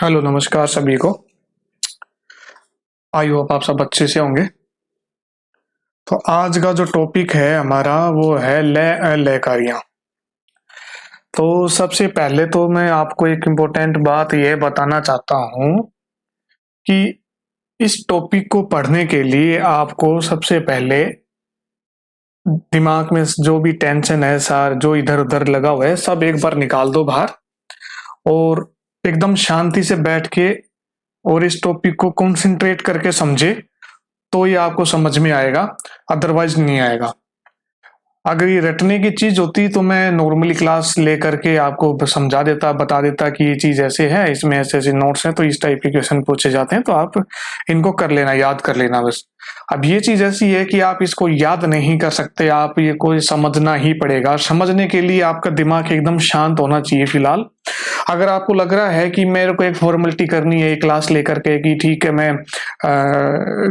Hello, नमस्कार सभी को। आई होप आप सब अच्छे से होंगे। तो आज का जो टॉपिक है हमारा वो है लयकारियाँ। तो सबसे पहले तो मैं आपको एक इम्पोर्टेंट बात ये बताना चाहता हूँ कि इस टॉपिक को पढ़ने के लिए आपको सबसे पहले दिमाग में जो भी टेंशन है, सार जो इधर उधर लगा हुआ है, सब एक बार निकाल दो बाहर और एकदम शांति से बैठ के और इस टॉपिक को कंसंट्रेट करके समझे, तो ये आपको समझ में आएगा, अदरवाइज नहीं आएगा। अगर ये रटने की चीज होती तो मैं नॉर्मली क्लास लेकर के आपको समझा देता, बता देता कि ये चीज ऐसे है, इसमें ऐसे ऐसे नोट्स हैं, तो इस टाइप के क्वेश्चन पूछे जाते हैं, तो आप इनको कर लेना, याद कर लेना बस। अब ये चीज ऐसी है कि आप इसको याद नहीं कर सकते, आप ये कोई समझना ही पड़ेगा। समझने के लिए आपका दिमाग एकदम शांत होना चाहिए फिलहाल। अगर आपको लग रहा है कि मेरे को एक फॉर्मेलिटी करनी है क्लास लेकर के, कि ठीक है मैं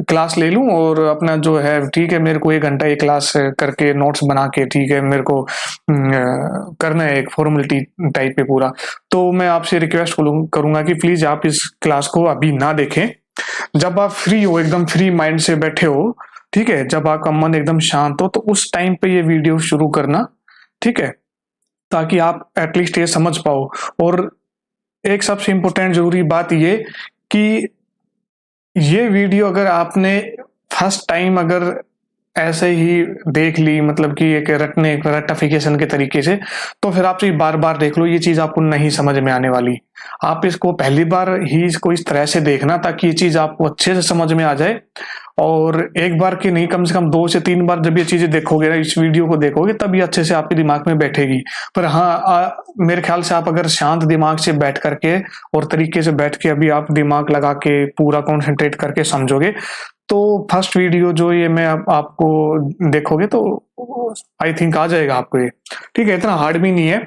क्लास ले लूं और अपना जो है ठीक है, मेरे को 1 घंटा ये क्लास करके नोट्स बना के, ठीक है मेरे को करना है एक फॉर्मेलिटी टाइप पे पूरा, तो मैं आपसे रिक्वेस्ट करूंगा कि प्लीज आप इस क्लास को अभी ना देखें। जब आप फ्री हो, एकदम फ्री माइंड से बैठे हो, ठीक है, जब आपका मन एकदम शांत हो, तो उस टाइम पे ये वीडियो शुरू करना, ठीक है, ताकि आप एटलीस्ट ये समझ पाओ। और एक सबसे इम्पोर्टेंट जरूरी बात ये कि ये वीडियो अगर आपने फर्स्ट टाइम अगर ऐसे ही देख ली, मतलब कि एक रट्टाफिकेशन के तरीके से, तो फिर आप बार बार देख लो, ये चीज आपको नहीं समझ में आने वाली। आप इसको पहली बार ही इसको इस तरह से देखना ताकि ये चीज आपको अच्छे से समझ में आ जाए। और एक बार की नहीं, कम से कम 2 से 3 बार जब ये चीजें देखोगे ना, इस वीडियो को देखोगे, तब ये अच्छे से आपके दिमाग में बैठेगी। पर हाँ, मेरे ख्याल से आप अगर शांत दिमाग से बैठ करके और तरीके से बैठ के अभी आप दिमाग लगा के पूरा कॉन्सेंट्रेट करके समझोगे, तो फर्स्ट वीडियो जो ये मैं आपको देखोगे तो आई थिंक आ जाएगा आपको ये, ठीक है। इतना हार्ड भी नहीं है,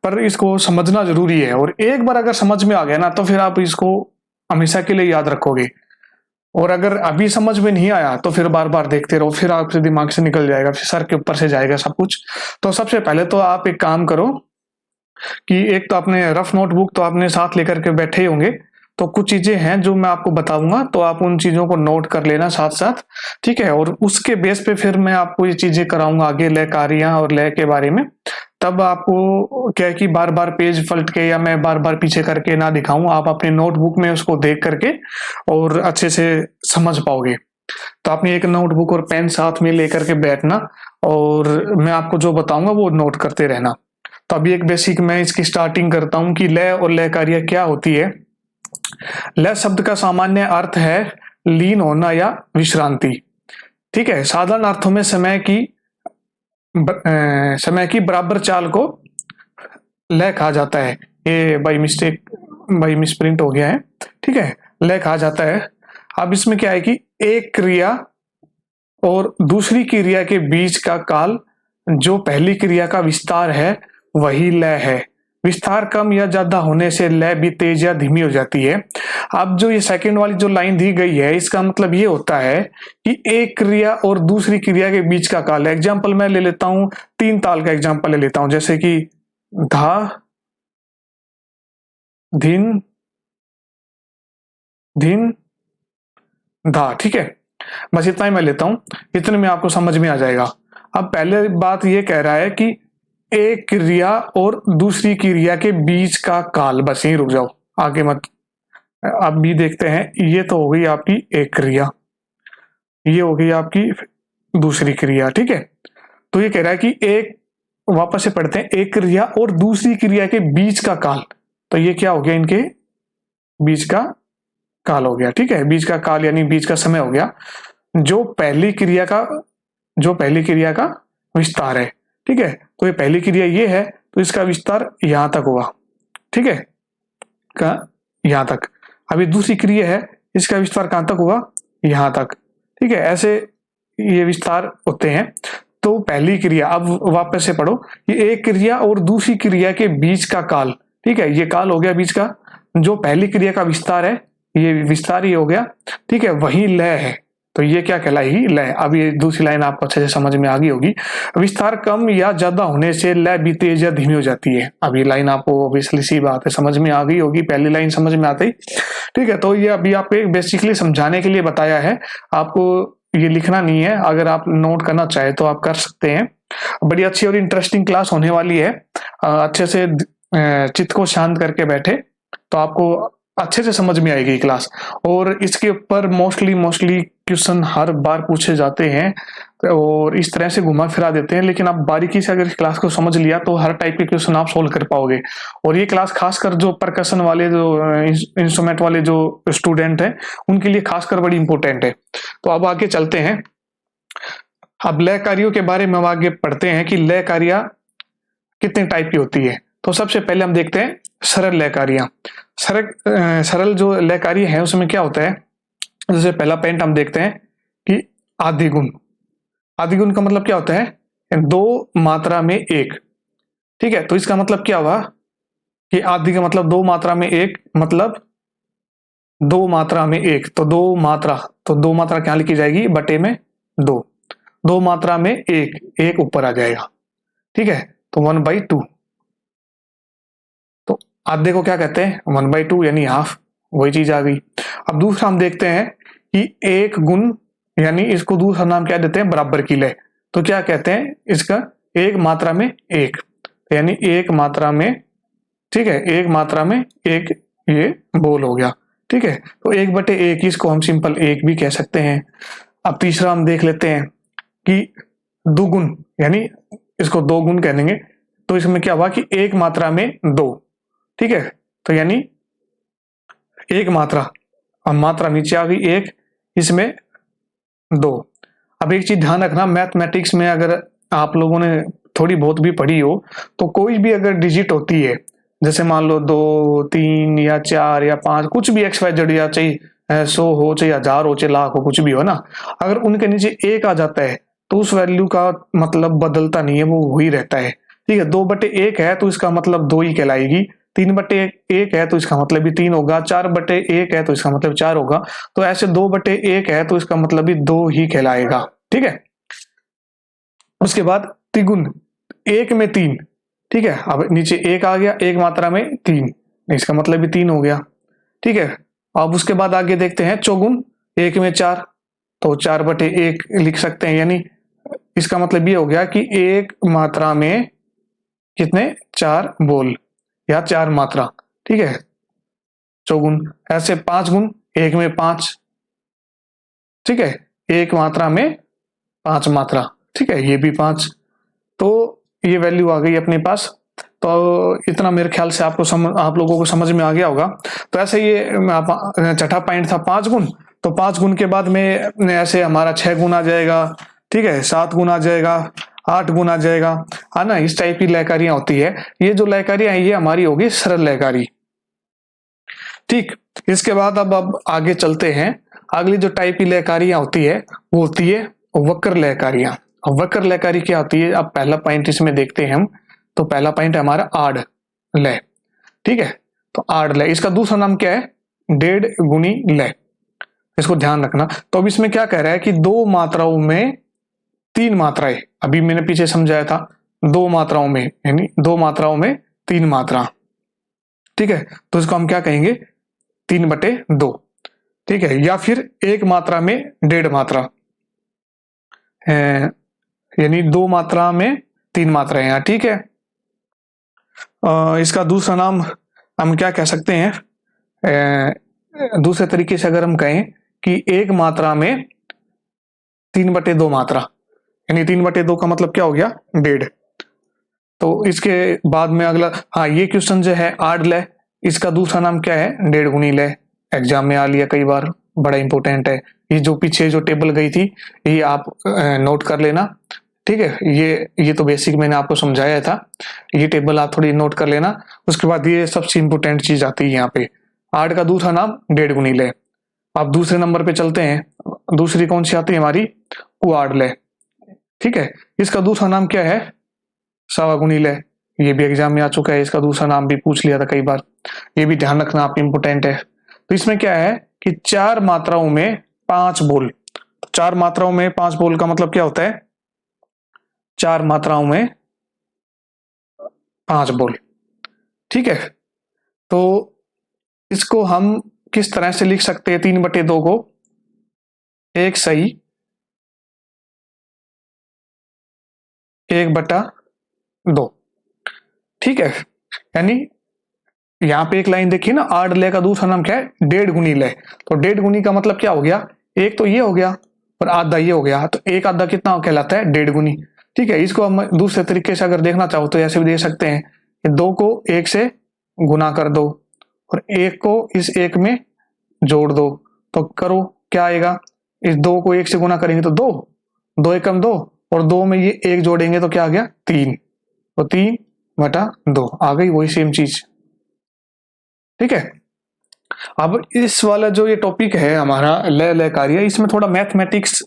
पर इसको समझना जरूरी है। और एक बार अगर समझ में आ गया ना, तो फिर आप इसको हमेशा के लिए याद रखोगे। और अगर अभी समझ में नहीं आया तो फिर बार बार देखते रहो, फिर आपके दिमाग से निकल जाएगा, फिर सर के ऊपर से जाएगा सब कुछ। तो सबसे पहले तो आप एक काम करो कि एक तो आपने रफ नोटबुक तो आपने साथ लेकर के बैठे ही होंगे, तो कुछ चीजें हैं जो मैं आपको बताऊंगा, तो आप उन चीजों को नोट कर लेना साथ साथ, ठीक है। और उसके बेस पे फिर मैं आपको ये चीजें कराऊंगा आगे, लय कार्यां और लय के बारे में। तब आपको क्या है कि बार बार पेज पलट के या मैं बार बार पीछे करके ना दिखाऊं, आप अपने नोटबुक में उसको देख करके और अच्छे से समझ पाओगे। तो आपने एक नोटबुक और पेन साथ में लेकर के बैठना, और मैं आपको जो बताऊंगा वो नोट करते रहना। तो अभी एक बेसिक मैं इसकी स्टार्टिंग करता हूं कि लय और लय कार्य क्या होती है। लय शब्द का सामान्य अर्थ है लीन होना या विश्रांति, ठीक है। साधारण अर्थों में समय की बराबर चाल को लय कहा जाता है। ये बाई मिसप्रिंट हो गया है, ठीक है, लय कहा जाता है। अब इसमें क्या है कि एक क्रिया और दूसरी क्रिया के बीच का काल, जो पहली क्रिया का विस्तार है, वही लय है। विस्तार कम या ज्यादा होने से लय भी तेज या धीमी हो जाती है। अब जो ये सेकंड वाली जो लाइन दी गई है, इसका मतलब ये होता है कि एक क्रिया और दूसरी क्रिया के बीच का काल। एग्जाम्पल मैं ले लेता हूं, 3 ताल का एग्जाम्पल ले लेता हूं, जैसे कि धा, धिन, धिन, धा, ठीक है। बस इतना ही मैं लेता हूं, इतने में आपको समझ में आ जाएगा। अब पहले बात ये कह रहा है कि एक क्रिया और दूसरी क्रिया के बीच का काल, बस यहीं रुक जाओ, आगे मत। अब भी देखते हैं, ये तो हो गई आपकी एक क्रिया, ये हो गई आपकी दूसरी क्रिया, ठीक है। तो ये कह रहा है कि एक, वापस से पढ़ते हैं, एक क्रिया और दूसरी क्रिया के बीच का काल, तो ये क्या हो गया, इनके बीच का काल हो गया, ठीक है। बीच का काल यानी बीच का समय हो गया, जो पहली क्रिया का विस्तार है, ठीक है। तो ये पहली क्रिया ये है, तो इसका विस्तार यहां तक हुआ, ठीक है, का यहां तक। अभी दूसरी क्रिया है, इसका विस्तार कहां तक हुआ, यहां तक, ठीक है। ऐसे ये विस्तार होते हैं। तो पहली क्रिया, अब वापस से पढ़ो, ये एक क्रिया और दूसरी क्रिया के बीच का काल, ठीक है, ये काल हो गया बीच का। जो पहली क्रिया का विस्तार है, ये विस्तार ही हो गया, ठीक है, वही लय है। तो ये क्या कहलाएगी, लय। अब ये दूसरी लाइन आपको अच्छे से समझ में आ गई होगी। विस्तार कम या ज्यादा होने से लय भी तेज या धीमी हो जाती है। अब ये लाइन आपको ऑब्वियसली सी बात है समझ में आ गई होगी, पहली लाइन समझ में आती। ठीक है, तो ये अभी आपको बेसिकली समझाने के लिए बताया है, आपको ये लिखना नहीं है। अगर आप नोट करना चाहे तो आप कर सकते हैं। बड़ी अच्छी और इंटरेस्टिंग क्लास होने वाली है। अच्छे से चित्त को शांत करके बैठे तो आपको अच्छे से समझ में आएगी क्लास। और इसके ऊपर मोस्टली क्वेश्चन हर बार पूछे जाते हैं और इस तरह से घुमा फिरा देते हैं, लेकिन आप बारीकी से अगर इस क्लास को समझ लिया तो हर टाइप के क्वेश्चन आप सोल्व कर पाओगे। और ये क्लास खासकर जो परकशन वाले, जो इंस्ट्रूमेंट वाले जो स्टूडेंट हैं उनके लिए खासकर बड़ी इंपॉर्टेंट है। तो अब आगे चलते हैं। अब लय कार्यों के बारे में हम आगे पढ़ते हैं कि लय कार्य कितने टाइप की होती है। तो सबसे पहले हम देखते हैं सरल लय कार्य। सरल जो लय कार्य है उसमें क्या होता है, जैसे पहला पॉइंट हम देखते हैं कि आदिगुण। आदिगुण का मतलब क्या होता है, दो मात्रा में एक। ठीक है, तो इसका मतलब क्या हुआ कि आदि का मतलब दो मात्रा में एक, मतलब दो मात्रा में एक। तो दो मात्रा क्या लिखी जाएगी, बटे में दो। दो मात्रा में एक ऊपर आ जाएगा। ठीक है, तो 1/2। तो आधे को क्या कहते हैं, 1/2 यानी हाफ, वही चीज आ गई। अब दूसरा हम देखते हैं कि एक गुण, यानी इसको दूसरा नाम क्या देते हैं, बराबर की लय। तो क्या कहते हैं इसका, एक मात्रा में एक, यानी एक मात्रा में, ठीक है, एक मात्रा में एक, ये बोल हो गया। ठीक है, तो 1/1 इसको हम सिंपल एक भी कह सकते हैं। अब तीसरा हम देख लेते हैं कि दुगुण, यानी इसको दो गुण कह देंगे। तो इसमें क्या हुआ कि एक मात्रा में दो। ठीक है, तो यानी एक मात्रा, अब मात्रा नीचे आ गई एक, इसमें दो। अब एक चीज ध्यान रखना, मैथमेटिक्स में अगर आप लोगों ने थोड़ी बहुत भी पढ़ी हो तो कोई भी अगर डिजिट होती है, जैसे मान लो 2, 3 या 4 या 5, कुछ भी XYZ, या चाहे 100 हो, चाहे 1000 हो, चाहे लाख हो, कुछ भी हो ना, अगर उनके नीचे एक आ जाता है तो उस वैल्यू का मतलब बदलता नहीं है, वो वही रहता है। ठीक है, 2/1 है तो इसका मतलब 2 ही कहलाएगी। 3/1 है तो इसका मतलब भी 3 होगा। 4/1 है तो इसका मतलब 4 होगा। तो ऐसे 2/1 है तो इसका मतलब भी 2 ही कहलाएगा। ठीक है, उसके बाद त्रिगुण, एक में 3। ठीक है, अब नीचे एक आ गया, एक मात्रा में 3, इसका मतलब भी 3 हो गया। ठीक है, अब उसके बाद आगे देखते हैं चौगुण, एक में 4, तो 4/1 लिख सकते हैं, यानी इसका मतलब ये हो गया कि एक मात्रा में कितने, 4 बोल या 4 मात्रा। ठीक है, चौगुण। ऐसे 5 गुण, एक में 5। ठीक है, एक मात्रा में 5 मात्रा। ठीक है, ये भी 5। तो ये वैल्यू आ गई अपने पास। तो इतना मेरे ख्याल से आप लोगों को समझ में आ गया होगा। तो ऐसे ये छठा पॉइंट था 5 गुण। तो 5 गुण के बाद में ऐसे हमारा 6 गुण आ जाएगा। ठीक है, 7 गुण आ जाएगा, 8 गुण आ जाएगा, है ना। इस टाइप की लयकारियां होती है। ये जो लयकारियां हैं ये हमारी होगी सरल लयकारी। ठीक, इसके बाद अब आगे चलते हैं। अगली जो टाइप की लयकारियां होती है वो होती है वक्र लयकारियां। अब वक्र लयकारी क्या होती है, अब पहला पॉइंट इसमें देखते हैं हम। तो पहला पॉइंट है हमारा आड़ लय। ठीक है, तो आड़ लय, इसका दूसरा नाम क्या है, डेढ़ गुणी लय। इसको ध्यान रखना। तो अब इसमें क्या कह रहा है कि दो मात्राओं में 3 मात्राएं, अभी मैंने पीछे समझाया था, दो मात्राओं में, यानी दो मात्राओं में 3 मात्रा। ठीक है, तो इसको हम क्या कहेंगे, 3/2। ठीक है, या फिर एक मात्रा में 1.5 मात्रा, यानी दो मात्रा में 3 मात्राएं यहाँ। ठीक है, इसका दूसरा नाम हम क्या कह सकते हैं, दूसरे तरीके से अगर हम कहें कि एक मात्रा में 3/2 मात्रा, यानी 3/2 का मतलब क्या हो गया, 1.5। तो इसके बाद में अगला, हाँ, ये क्वेश्चन जो है आड़ लय, इसका दूसरा नाम क्या है, 1.5 गुणी लय। एग्जाम में आ लिया कई बार, बड़ा इंपॉर्टेंट है। ये जो पीछे जो टेबल गई थी ये आप नोट कर लेना। ठीक है, ये तो बेसिक मैंने आपको समझाया था, ये टेबल आप थोड़ी नोट कर लेना। उसके बाद ये सबसे इंपॉर्टेंट चीज आती है यहाँ पे, आड़ का दूसरा नाम 1.5 गुणी लय। अब दूसरे नंबर पे चलते हैं, दूसरी कौन सी आती है हमारी, उआड़ लय। ठीक है, इसका दूसरा नाम क्या है, सवा गुणी लय। ये भी एग्जाम में आ चुका है, इसका दूसरा नाम भी पूछ लिया था कई बार, ये भी ध्यान रखना आप, इंपोर्टेंट है। तो इसमें क्या है कि 4 मात्राओं में 5 बोल, 4 मात्राओं में 5 बोल का मतलब क्या होता है? 4 मात्राओं में 5 बोल। ठीक है, तो इसको हम किस तरह से लिख सकते हैं? 3/2 को 1 सही 1/2। ठीक है, यानी यहां पे एक लाइन देखिए ना, 8 लय का दूसरा नाम क्या है? 1.5 गुनी लय। तो 1.5 गुनी का मतलब क्या हो गया? एक तो ये हो गया और आधा ये हो गया, तो एक आधा कितना कहलाता है? 1.5 गुनी। ठीक है, इसको हम दूसरे तरीके से अगर देखना चाहो तो ऐसे भी देख सकते हैं कि 2 को 1 से गुना कर दो और 1 को इस 1 में जोड़ दो, तो करो क्या आएगा? इस 2 को 1 से गुना करेंगे तो 2, 2 एकम 2 और 2 में ये 1 जोड़ेंगे तो क्या आ गया? 3। तो 3/2 आ गई वही सेम चीज। ठीक है, अब इस वाला जो ये टॉपिक है हमारा लय लय कार्य, इसमें थोड़ा मैथमेटिक्स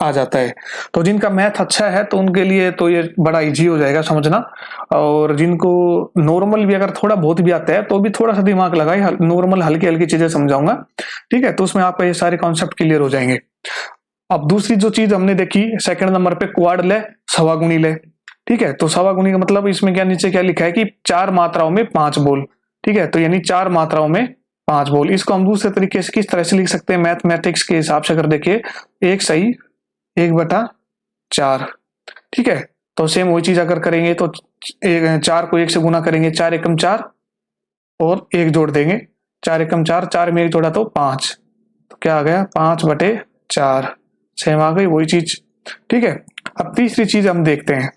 आ जाता है। तो जिनका मैथ अच्छा है तो उनके लिए तो ये बड़ा इजी हो जाएगा समझना, और जिनको नॉर्मल भी अगर थोड़ा बहुत भी आता है तो भी थोड़ा सा दिमाग लगाए, नॉर्मल हल्की हल्की चीजें समझाऊंगा। ठीक है, तो उसमें आपका ये सारे कॉन्सेप्ट क्लियर हो जाएंगे। अब दूसरी जो चीज हमने देखी सेकंड नंबर पे, क्वाड लय सवा गुणी लय। ठीक है, तो सवा गुणी का मतलब इसमें क्या, नीचे क्या लिखा है कि 4 मात्राओं में 5 बोल। ठीक है, तो यानी 4 मात्राओं में 5 बोल। इसको हम दूसरे तरीके से किस तरह से लिख सकते हैं मैथमेटिक्स के हिसाब से? अगर देखिए 1 सही 1/4। ठीक है, तो सेम वही चीज अगर करेंगे तो 4 को 1 से गुना करेंगे, 4 एकम 4 और 1 जोड़ देंगे, 4 एकम 4, 4 में 1 जोड़ा तो 5, तो क्या आ गया? 5/4। सेम आ गई वही चीज। ठीक है, अब तीसरी चीज हम देखते हैं।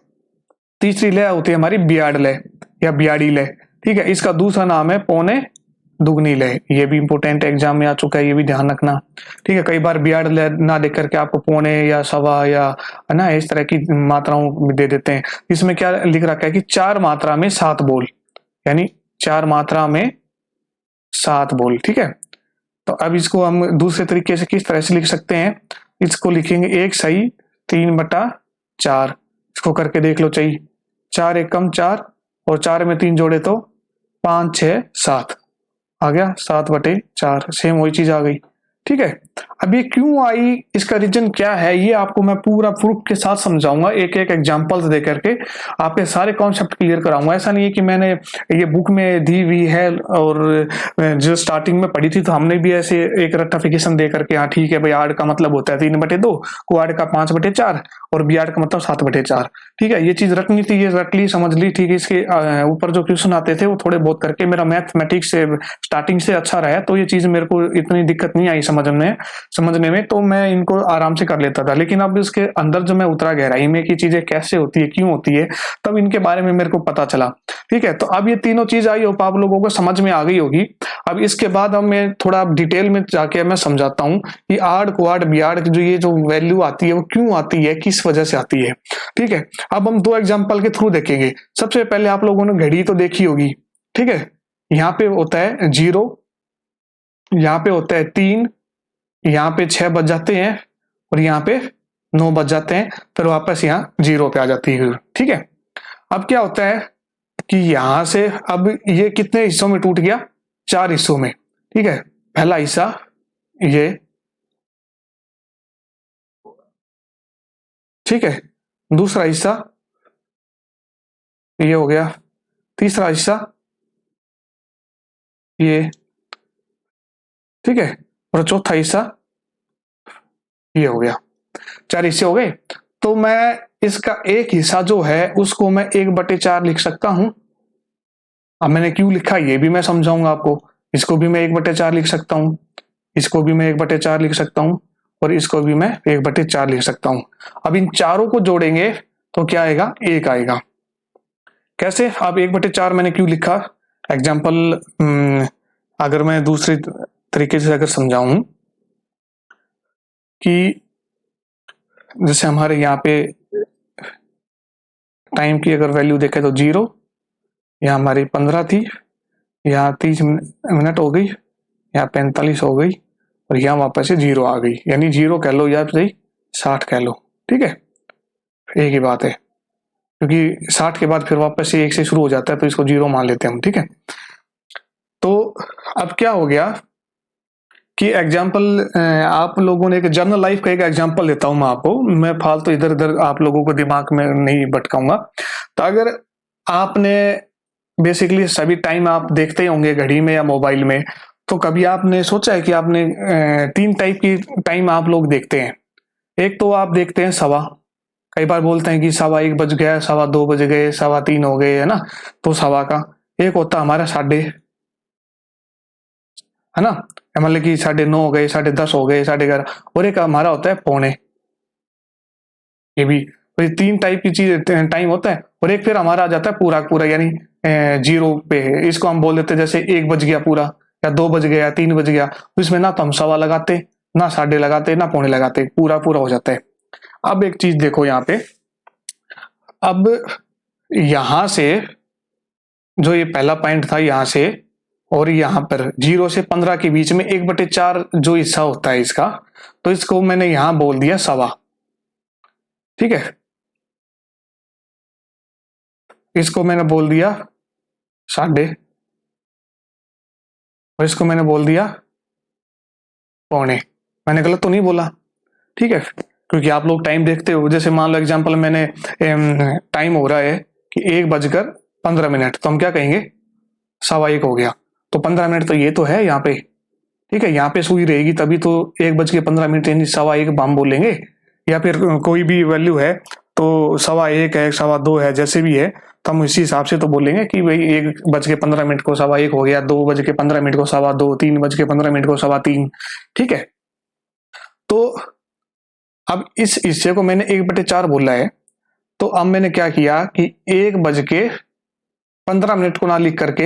तीसरी लय होती है हमारी बियाड लय या बियाड़ी लय। ठीक है, इसका दूसरा नाम है पौने दुगनी लय। ये भी इंपोर्टेंट एग्जाम में आ चुका है, ये भी ध्यान रखना। ठीक है, कई बार बियाड लय ना देख करके आपको पौने या सवा या है ना इस तरह की मात्राओं दे देते हैं। इसमें क्या लिख रखा है कि 4 मात्रा में 7 बोल, यानी 4 मात्रा में 7 बोल। ठीक है, तो अब इसको हम दूसरे तरीके से किस तरह से लिख सकते हैं? इसको लिखेंगे 1 सही 3/4। इसको करके देख लो चाहिए, 4 एकम 4 और 4 में 3 जोड़े तो 5 6 7 आ गया, 7/4। सेम वही चीज आ गई। ठीक है, अब ये क्यों आई, इसका रीजन क्या है, ये आपको मैं पूरा प्रूफ के साथ समझाऊंगा, एक एक एग्जांपल्स दे करके आपके सारे कॉन्सेप्ट क्लियर कराऊंगा। ऐसा नहीं है कि मैंने ये बुक में दी हुई है और जो स्टार्टिंग में पढ़ी थी तो हमने भी ऐसे एक रट्टाफिकेशन दे करके हाँ ठीक है भाई, आड़ का मतलब होता है 3/2, क्वाड का 5/4 और बियाड का मतलब 7/4। ठीक है, ये चीज रखनी थी, ये रख ली, समझ ली। ठीक है, इसके ऊपर जो क्वेश्चन आते थे वो थोड़े बहुत करके मेरा मैथमेटिक्स से स्टार्टिंग से अच्छा रहा है, तो ये चीज मेरे को इतनी दिक्कत नहीं आई समझने में, तो मैं इनको आराम से कर लेता था। लेकिन अब इसके अंदर जो मैं उतरा गहराई में कि चीजें कैसे होती है, क्यों होती है, तब इनके बारे में मेरे को पता चला। ठीक है, तो अब ये तीनों चीज आई होप आप लोगों को समझ में आ गई होगी। अब इसके बाद हम मैं थोड़ा डिटेल में जाके मैं समझाता हूँ कि आड़ क्वाड बियाड की जो ये जो वैल्यू आती है वो क्यों आती है, किस वजह से आती है। ठीक है, अब हम 2 एग्जाम्पल के थ्रू देखेंगे। सबसे पहले आप लोगों ने घड़ी तो देखी होगी। ठीक है, यहाँ पे होता है 0, यहाँ पे होता है 3, यहाँ पे 6 बज जाते हैं और यहाँ पे 9 बज जाते हैं, फिर वापस यहाँ 0 पे आ जाती है। ठीक है, अब क्या होता है कि यहां से अब ये कितने हिस्सों में टूट गया? 4 हिस्सों में। ठीक है, पहला हिस्सा ये, ठीक है, दूसरा हिस्सा ये हो गया, तीसरा हिस्सा ये, ठीक है, और चौथा हिस्सा ये हो गया। 4 हिस्से हो गए, तो मैं इसका एक हिस्सा जो है उसको मैं 1/4 लिख सकता हूं। अब मैंने क्यों लिखा ये भी मैं समझाऊंगा आपको। इसको भी मैं 1/4 लिख सकता हूं, इसको भी मैं 1/4 लिख सकता हूं और इसको भी मैं 1/4 लिख सकता हूं। अब इन चारों को जोड़ेंगे तो क्या आएगा? 1 आएगा। कैसे? अब 1/4 मैंने क्यों लिखा? एग्जाम्पल अगर मैं दूसरे तरीके से अगर समझाऊं कि जैसे हमारे यहाँ पे टाइम की अगर वैल्यू देखें तो 0, यहाँ हमारी 15 थी, यहाँ 30 मिनट हो गई, यहाँ 45 हो गई और यहाँ वापस से 0 आ गई, यानी 0 कह लो या सही 60 कह लो। ठीक है, एक ही बात है, क्योंकि 60 के बाद फिर वापस से 1 से शुरू हो जाता है तो इसको 0 मान लेते हैं हम। ठीक है, तो अब क्या हो गया कि एग्जाम्पल आप लोगों ने एक जनरल लाइफ का एक एग्जाम्पल देता हूं मैं आपको, मैं फालतू इधर उधर आप लोगों को दिमाग में नहीं भटकाऊंगा। तो अगर आपने बेसिकली सभी टाइम आप देखते ही होंगे घड़ी में या मोबाइल में, तो कभी आपने सोचा है कि आपने तीन टाइप की टाइम आप लोग देखते हैं। एक तो आप देखते हैं सवा, कई बार बोलते हैं कि 1:15 बज गया, 2:15 बज गए, 3:15 हो गए, है ना, तो सवा का। एक होता है हमारा साढ़े, है ना, मतलब कि 9:30 हो गए, 10:30 हो गए, 11:30। और एक हमारा होता है पौने, ये भी। तो ये तीन टाइप की चीज टाइम होता है। और एक फिर हमारा आ जाता है पूरा पूरा, यानी जीरो पे है, इसको हम बोल देते हैं जैसे 1 बज गया पूरा, या 2 बज गया, 3 बज गया, तो इसमें ना तो हम सवा लगाते, ना साढ़े लगाते, ना पौने लगाते, पूरा पूरा हो जाता है। अब एक चीज देखो यहाँ पे, अब यहां से जो ये पहला पॉइंट था यहां से, और यहां पर 0 से 15 के बीच में 1/4 जो हिस्सा होता है इसका, तो इसको मैंने यहां बोल दिया सवा। ठीक है, इसको मैंने बोल दिया साढ़े, और इसको मैंने बोल दिया पौने। मैंने गलत तो नहीं बोला? ठीक है, क्योंकि आप लोग टाइम देखते हो। जैसे मान लो एग्जांपल मैंने टाइम हो रहा है कि 1:15, तो हम क्या कहेंगे, 1:15 हो गया, तो 15 मिनट तो ये तो है यहाँ पे। ठीक है, यहाँ पे सुई रहेगी तभी तो 1:15 यानी 1:15 हम बोलेंगे। या फिर कोई भी वैल्यू है तो 1:15 है, 2:15 है, जैसे भी है, तो हम इसी हिसाब से तो बोलेंगे कि भाई 1:15 को 1:15 हो गया, 2:15 को 2:15, 3:15 को 3:15। ठीक है, तो अब इस हिस्से को मैंने 1/4 बोला है, तो अब मैंने क्या किया कि 1:15 को ना लिख करके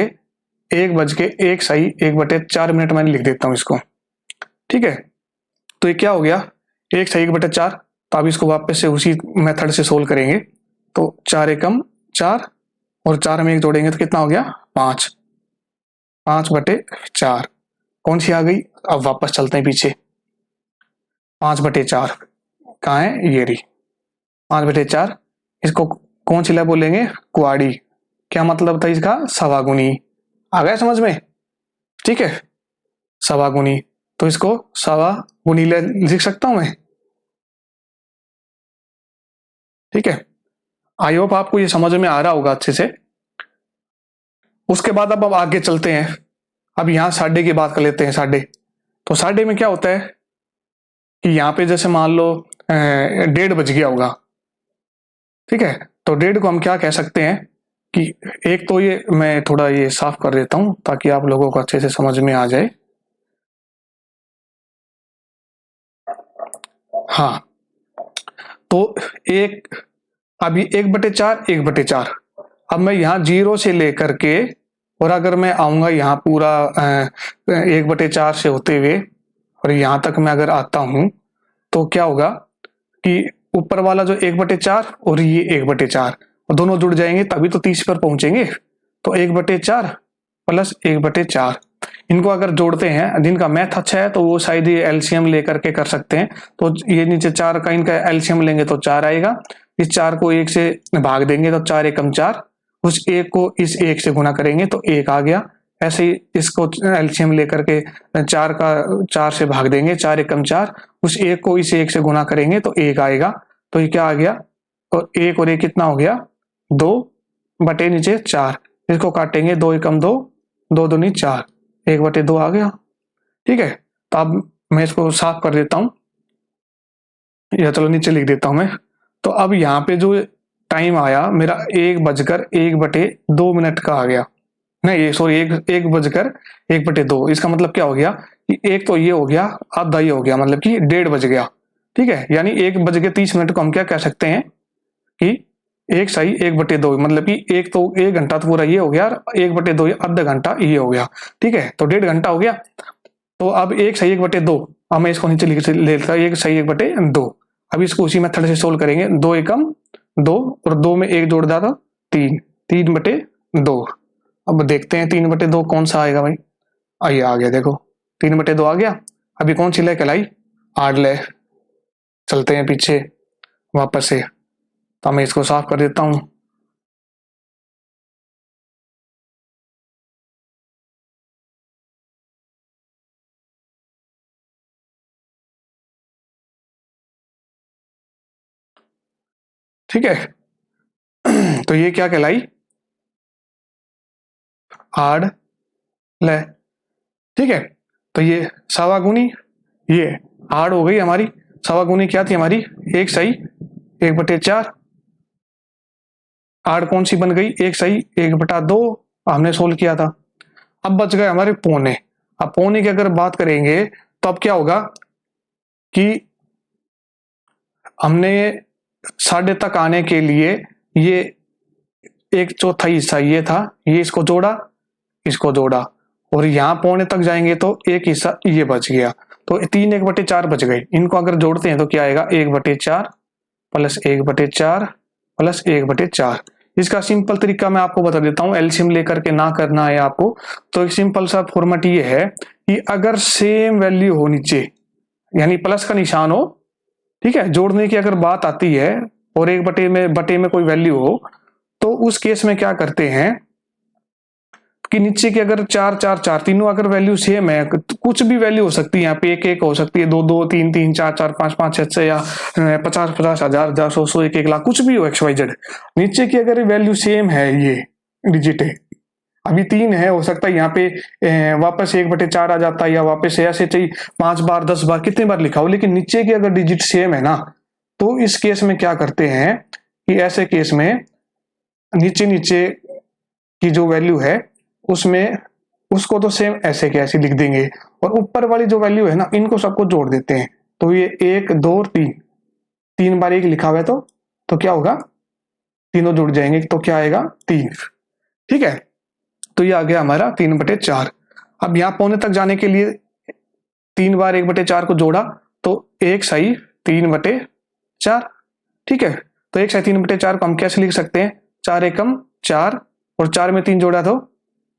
1:1 सही 1/4 मैंने लिख देता हूं इसको। ठीक है, तो ये क्या हो गया, 1 सही 1/4। तो अब इसको वापस से उसी मेथड से सोल्व करेंगे, तो 4 एकम 4, और 4 में 1 जोड़ेंगे तो कितना हो गया, 5। 5/4 कौन सी आ गई, अब वापस चलते हैं पीछे। 5/4 कहाँ है, ये रही 5/4। इसको कौन सी लय बोलेंगे, कुआड़ी। क्या मतलब था इसका, सवागुनी। आ गया समझ में? ठीक है, सवागुनी, तो इसको सवागुनी लय लिख सकता हूं मैं। ठीक है, आई होप आपको ये समझ में आ रहा होगा अच्छे से। उसके बाद अब आगे चलते हैं। अब यहां साढ़े की बात कर लेते हैं। साढ़े, तो साढ़े में क्या होता है कि यहाँ पे जैसे मान लो 1:30 बज गया होगा। ठीक है, तो 1:30 को हम क्या कह सकते हैं कि, एक तो ये मैं थोड़ा ये साफ कर देता हूं ताकि आप लोगों को अच्छे से समझ में आ जाए। हाँ, तो एक, अभी 1/4 1/4। अब मैं यहाँ 0 से लेकर के, और अगर मैं आऊंगा यहाँ पूरा 1/4 से होते हुए और यहाँ तक मैं अगर आता हूं, तो क्या होगा कि ऊपर वाला जो 1/4 और ये 1/4 दोनों जुड़ जाएंगे तभी तो 30 पर पहुंचेंगे। तो 1/4 प्लस 1/4, इनको अगर जोड़ते हैं, जिनका मैथ अच्छा है तो वो शायद ये एलसीएम लेकर के कर सकते हैं। तो ये नीचे 4 का इनका एलसीएम लेंगे तो 4 आएगा। इस 4 को 1 से भाग देंगे तो 4 एकम 4, उस 1 को इस 1 से गुना करेंगे तो 1 आ गया। ऐसे ही इसको एलसीएम लेकर के 4 का 4 से भाग देंगे, 4 एकम 4, उस 1 को इस 1 से गुना करेंगे तो 1 आएगा। तो ये क्या आ गया, और 1 और 1 कितना हो गया, 2 नीचे 4। इसको काटेंगे, 2 एकम 2, 2 दूनी 4, 1/2 आ गया। ठीक है, तो अब मैं इसको साफ कर देता हूं, या चलो नीचे लिख देता हूं मैं। तो अब यहाँ पे जो टाइम आया मेरा 1:1/2 का आ गया। नहीं, ये सॉरी, 1:1/2। इसका मतलब क्या हो गया कि एक तो ये हो गया, आधा ये हो गया, मतलब कि 1:30 बज गया। ठीक है, यानी 1:30 को हम क्या कह सकते हैं कि 1 सही 1/2, मतलब कि एक तो 1 घंटा तो पूरा ये हो गया, और 1/2 आधा घंटा ये हो गया। ठीक है, तो 1.5 घंटा हो गया। तो अब 1 सही 1/2, अब मैं इसको नीचे लिख लेता हूँ, 1 सही 1/2। अब इसको उसी मेथड से सोल्व करेंगे, 2 एकम 2, और 2 में 1 जोड़ दिया तो 3, 3/2। अब देखते हैं 3/2 कौन सा आएगा भाई। आइए, आ गया, देखो 3/2 आ गया। अभी कौन सी लय कहलाई, आड़ लय। चलते हैं पीछे वापस से, तो मैं इसको साफ कर देता हूँ। ठीक है। तो ये क्या कहलाई, आड़ ले, ठीक है। तो ये सवा गुनी, ये आड़ हो गई हमारी, सवा गुनी क्या थी हमारी, एक सही 1/4, आड़ कौन सी बन गई, एक सही 1/2, हमने सोल्व किया था। अब बच गए हमारे पौने। अब पौने की अगर बात करेंगे तो अब क्या होगा कि हमने साढ़े तक आने के लिए ये 1/4 हिस्सा ये था, ये इसको जोड़ा और यहां पौने तक जाएंगे तो एक हिस्सा ये बच गया, तो 3 1/4 बच गए। इनको अगर जोड़ते हैं तो क्या आएगा, 1/4 प्लस 1/4 प्लस 1/4। इसका सिंपल तरीका मैं आपको बता देता हूं, एलसीएम लेकर के ना करना है आपको। तो एक सिंपल सा फॉर्मेट ये है कि अगर सेम वैल्यू हो नीचे, यानी प्लस का निशान हो, ठीक है, जोड़ने की अगर बात आती है और एक बटे में कोई वैल्यू हो, तो उस केस में क्या करते हैं कि नीचे की अगर 4 4 4 तीनों अगर वैल्यू सेम है, कुछ भी वैल्यू हो सकती है, यहाँ पे 1 1 हो सकती है, 2 2 3 3 4 4 5 5 6 6 या 50 50 1000 1000 100 100 1 1 लाख, कुछ भी हो XYZ, नीचे की अगर वैल्यू सेम है, ये डिजिट है, अभी 3 है, हो सकता है यहाँ पे वापस 1/4 आ जाता है, या वापस ऐसे चाहिए 5 बार 10 बार कितनी बार लिखा हो, लेकिन नीचे की अगर डिजिट सेम है ना, तो इस केस में क्या करते हैं कि ऐसे केस में नीचे नीचे की जो वैल्यू है उसमें उसको तो सेम ऐसे के ऐसे लिख देंगे, और ऊपर वाली जो वैल्यू है ना, इनको सबको जोड़ देते हैं। तो ये 1 2 और 3 बार एक लिखा हुआ है, तो क्या होगा, तीनों जुड़ जाएंगे, तो क्या आएगा 3, ठीक है। तो ये आ गया हमारा 3/4। अब यहाँ पौने तक जाने के लिए 3 बार 1/4 को जोड़ा, तो 1 सही 3/4, ठीक है। तो 1 सही 3/4 को हम कैसे लिख सकते हैं, 4 एकम 4 और 4 में 3 जोड़ा तो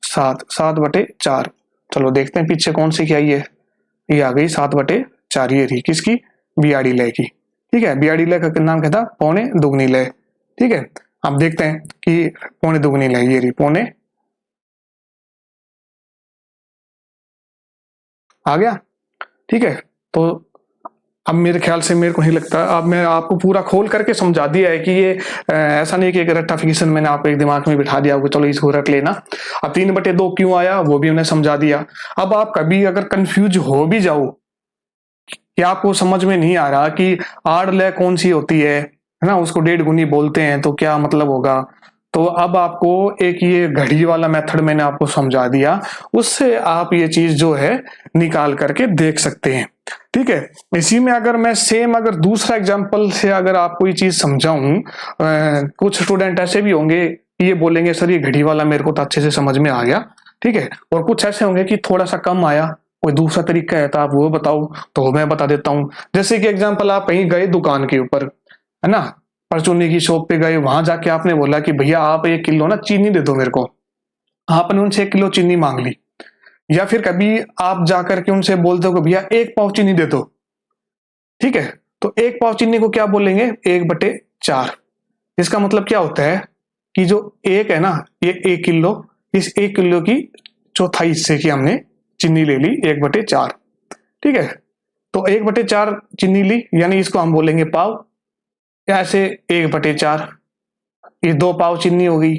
7, 7/4। चलो देखते हैं पीछे कौन सी क्या ये आ गई 7/4, ये रही किसकी, बियाड़ी लय की, ठीक है। बियाड़ी लय का नाम क्या था, पौने दुगनी लय, ठीक है। अब देखते हैं कि पौने दुगनी लय, ये रही पौने, आ गया, ठीक है। तो अब मेरे ख्याल से, मेरे को नहीं लगता, अब मैं आपको पूरा खोल करके समझा दिया है कि ये ऐसा नहीं कि एक रट्टाफिकेशन मैंने आपको एक दिमाग में बिठा दिया, आपको चलो इसको रट लेना। अब 3/2 क्यों आया वो भी मैंने समझा दिया। अब आप कभी अगर कंफ्यूज हो भी जाओ कि आपको समझ में नहीं आ रहा कि आड़ लय कौन सी होती है ना, उसको 1.5 गुनी बोलते हैं तो क्या मतलब होगा, तो अब आपको एक ये घड़ी वाला मेथड मैंने आपको समझा दिया, उससे आप ये चीज जो है निकाल करके देख सकते हैं, ठीक है। इसी में अगर मैं सेम अगर दूसरा एग्जांपल से अगर आपको ये चीज समझाऊं, कुछ स्टूडेंट ऐसे भी होंगे ये बोलेंगे सर ये घड़ी वाला मेरे को तो अच्छे से समझ में आ गया, ठीक है, और कुछ ऐसे होंगे कि थोड़ा सा कम आया, कोई दूसरा तरीका है तो आप वो बताओ, तो मैं बता देता हूं। जैसे कि एग्जांपल, आप कहीं गए दुकान के ऊपर, है ना, परचूनी की शॉप पे गए, वहां जाके आपने बोला कि भैया आप 1 किलो ना चीनी दे दो मेरे को, आपने उनसे 1 किलो चीनी मांग ली। या फिर कभी आप जाकर के उनसे बोलते हो कि भैया 1 पाव चीनी दे दो, ठीक है, तो 1 पाव चीनी को क्या बोलेंगे, 1/4। इसका मतलब क्या होता है कि जो एक है ना, ये 1 किलो, इस 1 किलो की चौथाई हिस्से की हमने चीनी ले ली 1/4, ठीक है। तो 1/4 चीनी ली, यानी इसको हम बोलेंगे पाव, ऐसे 1/4, ये 2 पाव चीनी हो गई,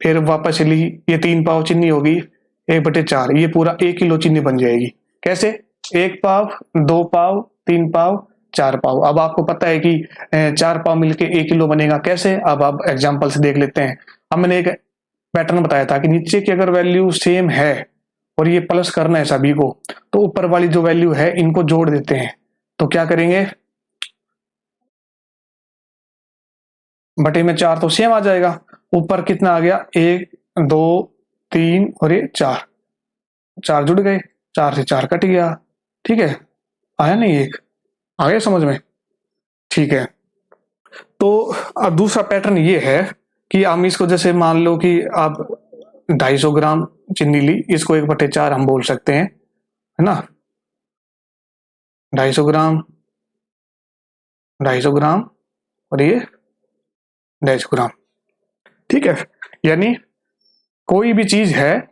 फिर वापस ली, ये 3 पाव चीनी होगी, 1/4, ये पूरा 1 किलो चीनी बन जाएगी। कैसे, 1 पाव 2 पाव 3 पाव 4 पाव। अब आपको पता है कि 4 पाव मिलके 1 किलो बनेगा, कैसे, अब आप एग्जांपल से देख लेते हैं। अब मैंने एक पैटर्न बताया था कि नीचे की अगर वैल्यू सेम है और ये प्लस करना है सभी को, तो ऊपर वाली जो वैल्यू है इनको जोड़ देते हैं। तो क्या करेंगे, बटे में 4 तो सेम आ जाएगा, ऊपर कितना आ गया, 1 2 3 और ये 4, 4 जुड़ गए, 4 से 4 कट गया, ठीक है। आया नहीं, एक आ गया समझ में, ठीक है। तो अब दूसरा पैटर्न ये है कि हम इसको, जैसे मान लो कि आप 250 ग्राम चीनी ली, इसको 1/4 हम बोल सकते हैं, है ना, 250 ग्राम 250 ग्राम और ये 250 ग्राम, ठीक है। यानी कोई भी चीज है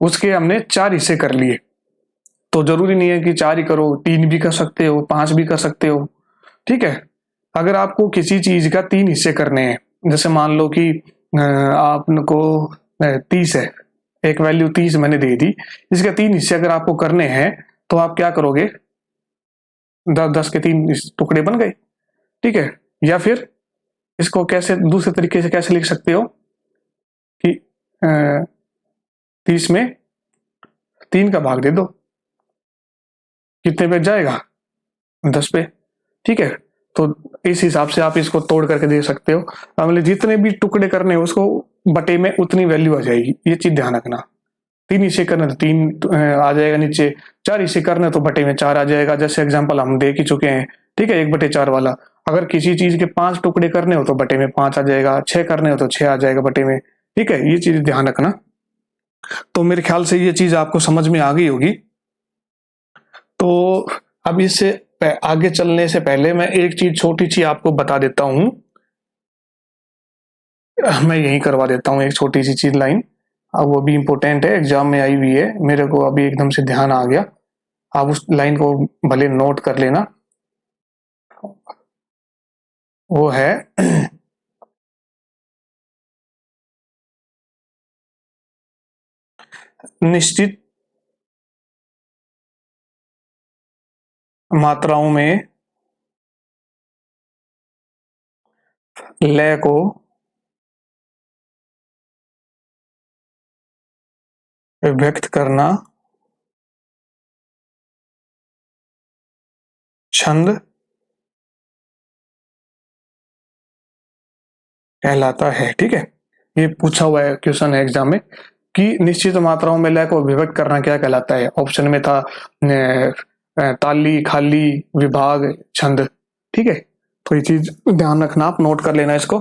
उसके हमने 4 हिस्से कर लिए, तो जरूरी नहीं है कि 4 ही करो, 3 भी कर सकते हो, 5 भी कर सकते हो, ठीक है। अगर आपको किसी चीज का 3 हिस्से करने हैं, जैसे मान लो कि आपको 30 है, एक वैल्यू 30 मैंने दे दी, इसके 3 हिस्से अगर आपको करने हैं तो आप क्या करोगे, 10 के 3 टुकड़े बन गए, ठीक है। या फिर इसको कैसे दूसरे तरीके से कैसे लिख सकते हो कि 30 में 3 का भाग दे दो, कितने पे जाएगा, 10 पे, ठीक है। तो इस हिसाब से आप इसको तोड़ करके दे सकते हो, मतलब जितने भी टुकड़े करने हैं उसको बटे में उतनी वैल्यू आ जाएगी, ये चीज ध्यान रखना। 3 हिस्से करने तो 3 आ जाएगा नीचे, 4 हिस्से करने तो बटे में 4 आ जाएगा, जैसे एग्जांपल हम देख ही चुके हैं, ठीक है, 1/4 वाला। अगर किसी चीज के 5 टुकड़े करने हो तो बटे में 5 आ जाएगा, 6 करने हो तो 6 आ जाएगा बटे में, ठीक है, ये चीज ध्यान रखना। तो मेरे ख्याल से ये चीज आपको समझ में आ गई होगी। तो अब इससे आगे चलने से पहले मैं एक चीज छोटी सी आपको बता देता हूं, मैं यही करवा देता हूँ एक छोटी सी चीज लाइन, अब वो भी इम्पोर्टेंट है, एग्जाम में आई हुई है, मेरे को अभी एकदम से ध्यान आ गया, आप उस लाइन को भले नोट कर लेना। वो है निश्चित मात्राओं में लय को व्यक्त करना छंद कहलाता है, ठीक है। ये पूछा हुआ है क्वेश्चन है एग्जाम में कि निश्चित मात्राओं में लय को अभिव्यक्त करना क्या कहलाता है। ऑप्शन में था ताली, खाली, विभाग, छंद, ठीक है। तो ये चीज ध्यान रखना, आप नोट कर लेना इसको।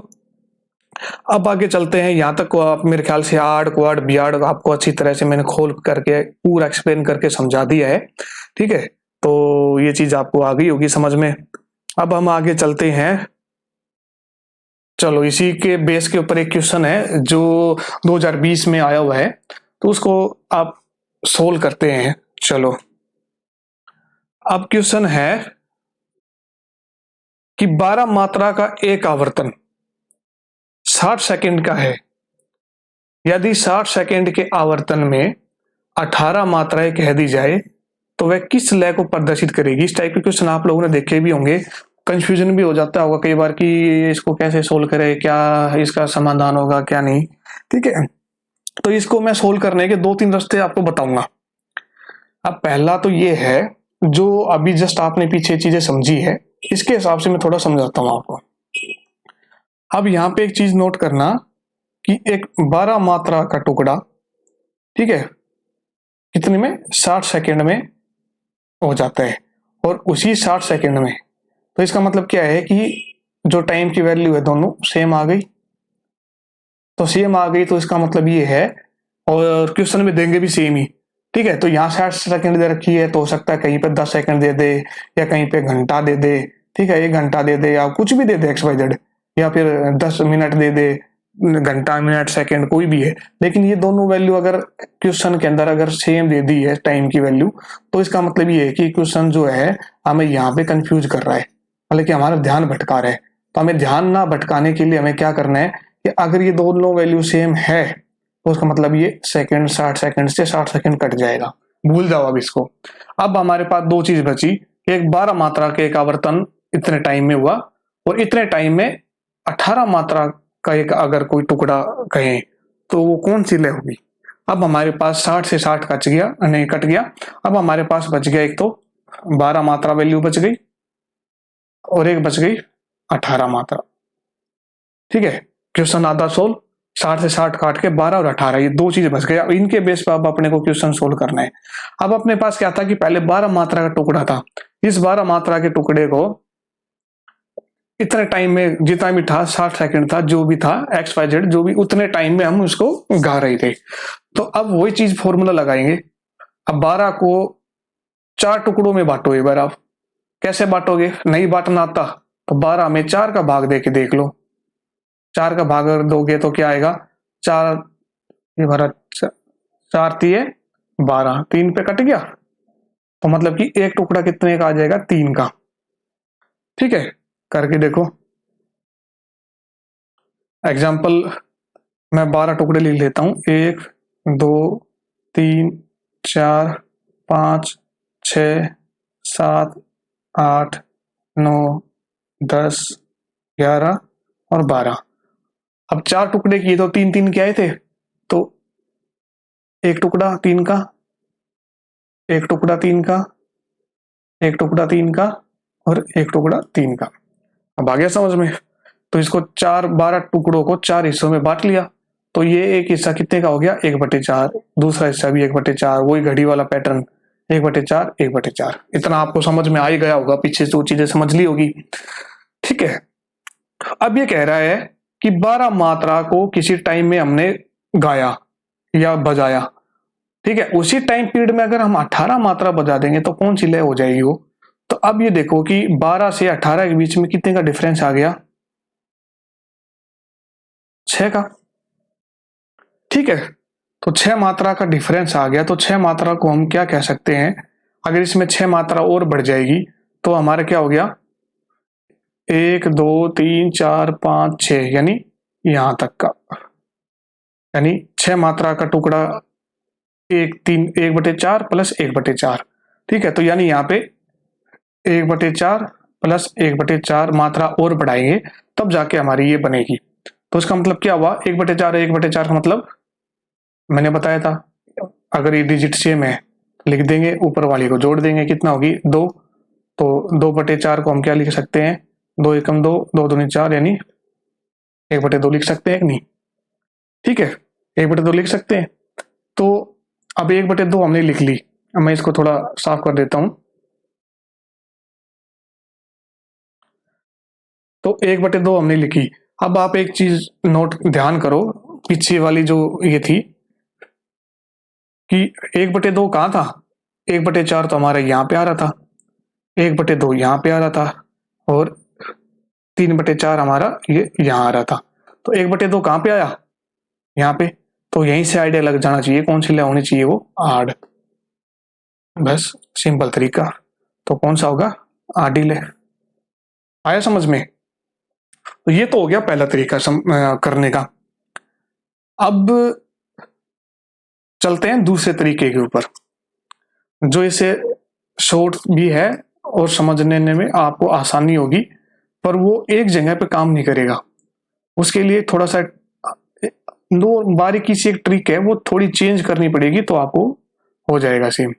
अब आगे चलते हैं, यहाँ तक को आप मेरे ख्याल से आड़ क्वाड बियाड़ आपको अच्छी तरह से मैंने खोल करके पूरा एक्सप्लेन करके समझा दिया है, ठीक है। तो ये चीज आपको आ गई होगी समझ में। अब हम आगे चलते हैं, चलो इसी के बेस के ऊपर एक क्वेश्चन है जो 2020 में आया हुआ है, तो उसको आप सोल्व करते हैं। चलो अब क्वेश्चन है कि 12 मात्रा का एक आवर्तन 60 सेकंड का है, यदि 60 सेकंड के आवर्तन में 18 मात्राएं कह दी जाए तो वह किस लय को प्रदर्शित करेगी। इस टाइप के क्वेश्चन आप लोगों ने देखे भी होंगे, कंफ्यूजन भी हो जाता होगा कई बार कि इसको कैसे सोल्व करें, क्या इसका समाधान होगा क्या नहीं, ठीक है। तो इसको मैं सोल्व करने के 2-3 रास्ते आपको बताऊंगा। अब पहला तो ये है, जो अभी जस्ट आपने पीछे चीजें समझी है इसके हिसाब से मैं थोड़ा समझाता हूं आपको। अब यहाँ पे एक चीज नोट करना कि एक 12 मात्रा का टुकड़ा, ठीक है, कितने में 60 सेकंड में हो जाता है, और उसी 60 सेकंड में, तो इसका मतलब क्या है कि जो टाइम की वैल्यू है दोनों सेम आ गई, तो सेम आ गई तो इसका मतलब ये है, और क्वेश्चन में देंगे भी सेम ही, ठीक है। तो यहाँ 60 सेकंड दे रखी है तो हो सकता है कहीं पे 10 सेकंड दे दे, या कहीं पे घंटा दे दे, ठीक है, 1 घंटा दे दे, या कुछ भी दे दे XYZ, या फिर 10 मिनट दे दे, घंटा मिनट सेकंड कोई भी है। लेकिन ये दोनों वैल्यू अगर क्वेश्चन के अंदर अगर सेम दे दी है टाइम की वैल्यू, तो इसका मतलब ये है कि क्वेश्चन जो है हमें यहाँ पे कंफ्यूज कर रहा है, मतलब कि हमारा ध्यान भटका रहा है। तो हमें ध्यान ना भटकाने के लिए हमें क्या करना है कि अगर ये दोनों वैल्यू सेम है तो उसका मतलब ये सेकंड 60 सेकंड से 60 सेकंड कट जाएगा, भूल जाओ अब इसको। अब हमारे पास दो चीज बची, एक 12 मात्रा के एक आवर्तन इतने टाइम में हुआ, और इतने टाइम में 18 मात्रा का एक अगर कोई टुकड़ा कहें तो वो कौन सी लय होगी। अब हमारे पास 60 से 60 कट गया, नहीं कट गया, अब हमारे पास बच गया एक तो 12 मात्रा वैल्यू बच गई, और एक बच गई 18 मात्रा, ठीक है। क्वेश्चन आधा सोल्व, 60 से 60 काट के 12 और 18 ये दो चीज बच गए। अब इनके बेस पर अब अपने को क्वेश्चन सोल्व करना है। अब अपने पास क्या था कि पहले 12 मात्रा का टुकड़ा था, इस 12 मात्रा के टुकड़े को इतने टाइम में जितना भी था 60 सेकंड था, जो भी था XYZ जो भी, उतने टाइम में हम उसको गा रहे थे। तो अब वही चीज फॉर्मूला लगाएंगे। अब 12 को 4 टुकड़ों में बांटो, एक बार आप कैसे बांटोगे, नहीं बांटना आता तो 12 में 4 का भाग दे के देख लो, 4 का भाग अगर दोगे तो क्या आएगा, 4 ये भरा 4 तिये 12, 3 पे कट गया, तो मतलब कि एक टुकड़ा कितने का आ जाएगा, 3 का, ठीक है। करके देखो। एग्जाम्पल मैं 12 टुकड़े लिख लेता हूँ, 1 2 3 4 5 6 7 8 9 10 11 और 12। अब 4 टुकड़े किए तो 3 3 के आए थे, तो एक टुकड़ा 3 का, एक टुकड़ा 3 का, एक टुकड़ा 3 का और एक टुकड़ा 3 का। अब आ गया समझ में? तो इसको 12 टुकड़ों को 4 हिस्सों में बांट लिया, तो ये एक हिस्सा कितने का हो गया, 1/4। दूसरा हिस्सा भी 1/4, वही घड़ी वाला पैटर्न, 1/4 1/4। इतना आपको समझ में आ ही गया होगा, पीछे से वो चीजें समझ ली होगी। ठीक है, अब ये कह रहा है कि 12 मात्रा को किसी टाइम में हमने गाया या बजाया। ठीक है, उसी टाइम पीरियड में अगर हम 18 मात्रा बजा देंगे तो कौन सी लय हो जाएगी वो? तो अब ये देखो कि 12 से 18 के बीच में कितने का डिफरेंस आ गया, 6 का। ठीक है, तो 6 मात्रा का डिफरेंस आ गया, तो 6 मात्रा को हम क्या कह सकते हैं, अगर इसमें 6 मात्रा और बढ़ जाएगी तो हमारा क्या हो गया, 1 2 3 4 5 6, यानी यहां तक का, यानी 6 मात्रा का टुकड़ा 1/4 प्लस 1/4। ठीक है, तो यानी यहाँ पे 1/4 प्लस 1/4 मात्रा और बढ़ाएंगे तब जाके हमारी ये बनेगी। तो इसका मतलब क्या हुआ, 1/4 1/4 का मतलब मैंने बताया था, अगर ये डिजिट सेम है लिख देंगे, ऊपर वाली को जोड़ देंगे, कितना होगी 2। तो 2/4 को हम क्या लिख सकते हैं, 2 एकम 2, 2 दूनी 4, यानी 1/2 लिख सकते हैं कि नहीं? ठीक है, 1/2 लिख सकते हैं। तो अब 1/2 हमने लिख ली, अब मैं इसको थोड़ा साफ कर देता हूं। तो 1/2 हमने लिखी। अब आप एक चीज नोट ध्यान करो, पीछे वाली जो ये थी कि 1/2 कहाँ था, 1/4 तो हमारा यहाँ पे आ रहा था, 1/2 यहाँ पे आ रहा था और 3/4 हमारा ये यहाँ आ रहा था। तो 1/2 कहाँ पे आया, यहाँ पे। तो यहीं से आइडिया लग जाना चाहिए कौन सी लय होनी चाहिए, वो आड। बस सिंपल तरीका। तो कौन सा होगा, आडी लय। आया समझ में? तो ये तो हो गया पहला तरीका करने का। अब चलते हैं दूसरे तरीके के ऊपर, जो इसे शॉर्ट भी है और समझने में आपको आसानी होगी, पर वो एक जगह पे काम नहीं करेगा। उसके लिए थोड़ा सा दो बारीकी सी एक ट्रिक है, वो थोड़ी चेंज करनी पड़ेगी तो आपको हो जाएगा सेम।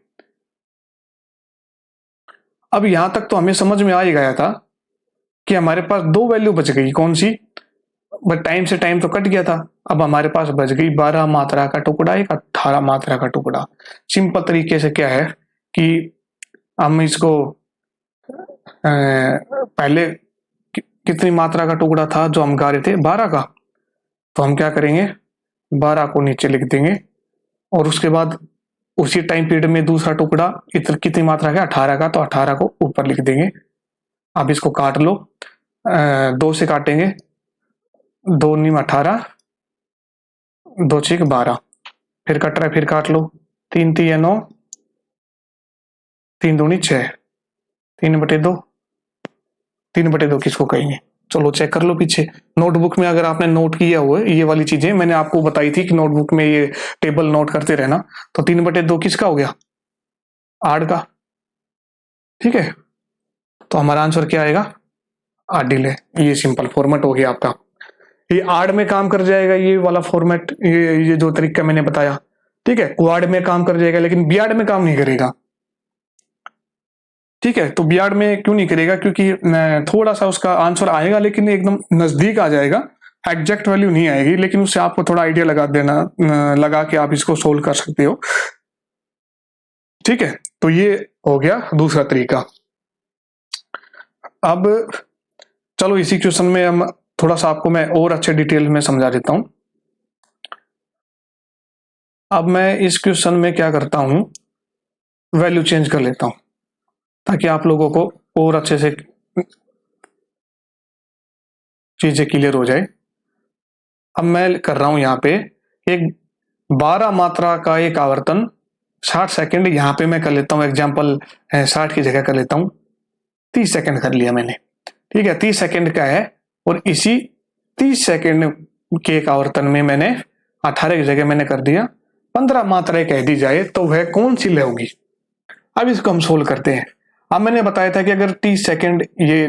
अब यहां तक तो हमें समझ में आ ही गया था कि हमारे पास 2 वैल्यू बच गई, कौन सी, बट टाइम से टाइम तो कट गया था। अब हमारे पास बच गई 12 मात्रा का टुकड़ा, एक 18 मात्रा का टुकड़ा। सिंपल तरीके से क्या है कि हम इसको पहले कितनी मात्रा का टुकड़ा था जो हम गा रहे थे, 12 का, तो हम क्या करेंगे, 12 को नीचे लिख देंगे और उसके बाद उसी टाइम पीरियड में दूसरा टुकड़ा कितनी मात्रा का, 18 का, तो 18 को ऊपर लिख देंगे। अब इसको काट लो, 2 से काटेंगे, 2 नीम 18, 2 6 12, फिर कट रहा है, फिर काट लो, 3 3 9, 3 दूनी 6, 3/2, 3/2 किसको कहेंगे, चलो चेक कर लो पीछे नोटबुक में, अगर आपने नोट किया हुआ है ये वाली चीजें मैंने आपको बताई थी कि नोटबुक में ये टेबल नोट करते रहना। तो 3/2 किसका हो गया, आड का। ठीक है, तो हमारा आंसर क्या आएगा, आडी लय। ये सिंपल फॉर्मेट हो गया आपका, ये आड में काम कर जाएगा, ये वाला फॉर्मेट, ये जो तरीका मैंने बताया। ठीक है, क्वाड में काम कर जाएगा लेकिन बियाड में काम नहीं करेगा। ठीक है, तो बियाड में क्यों नहीं करेगा, क्योंकि थोड़ा सा उसका आंसर आएगा लेकिन एकदम नजदीक आ जाएगा, एग्जैक्ट वैल्यू नहीं आएगी, लेकिन उससे आपको थोड़ा आइडिया लगा देना, लगा के आप इसको सोल्व कर सकते हो। ठीक है, तो ये हो गया दूसरा तरीका। अब चलो इसी क्वेश्चन में हम थोड़ा सा आपको मैं और अच्छे डिटेल में समझा देता हूं। अब मैं इस क्वेश्चन में क्या करता हूं, वैल्यू चेंज कर लेता हूं ताकि आप लोगों को और अच्छे से चीजें क्लियर हो जाए। अब मैं कर रहा हूं यहाँ पे एक 12 मात्रा का एक आवर्तन 60 सेकंड, यहाँ पे मैं कर लेता हूँ एग्जाम्पल 60 की जगह कर लेता हूँ 30 सेकंड कर लिया मैंने। ठीक है, 30 सेकंड का है और इसी 30 सेकंड के एक आवर्तन में मैंने 18 की जगह मैंने कर दिया 15 मात्राएं कह दी जाए तो वह कौन सी लय होगी। अब इसको हम सोल्व करते हैं। अब मैंने बताया था कि अगर 30 सेकंड ये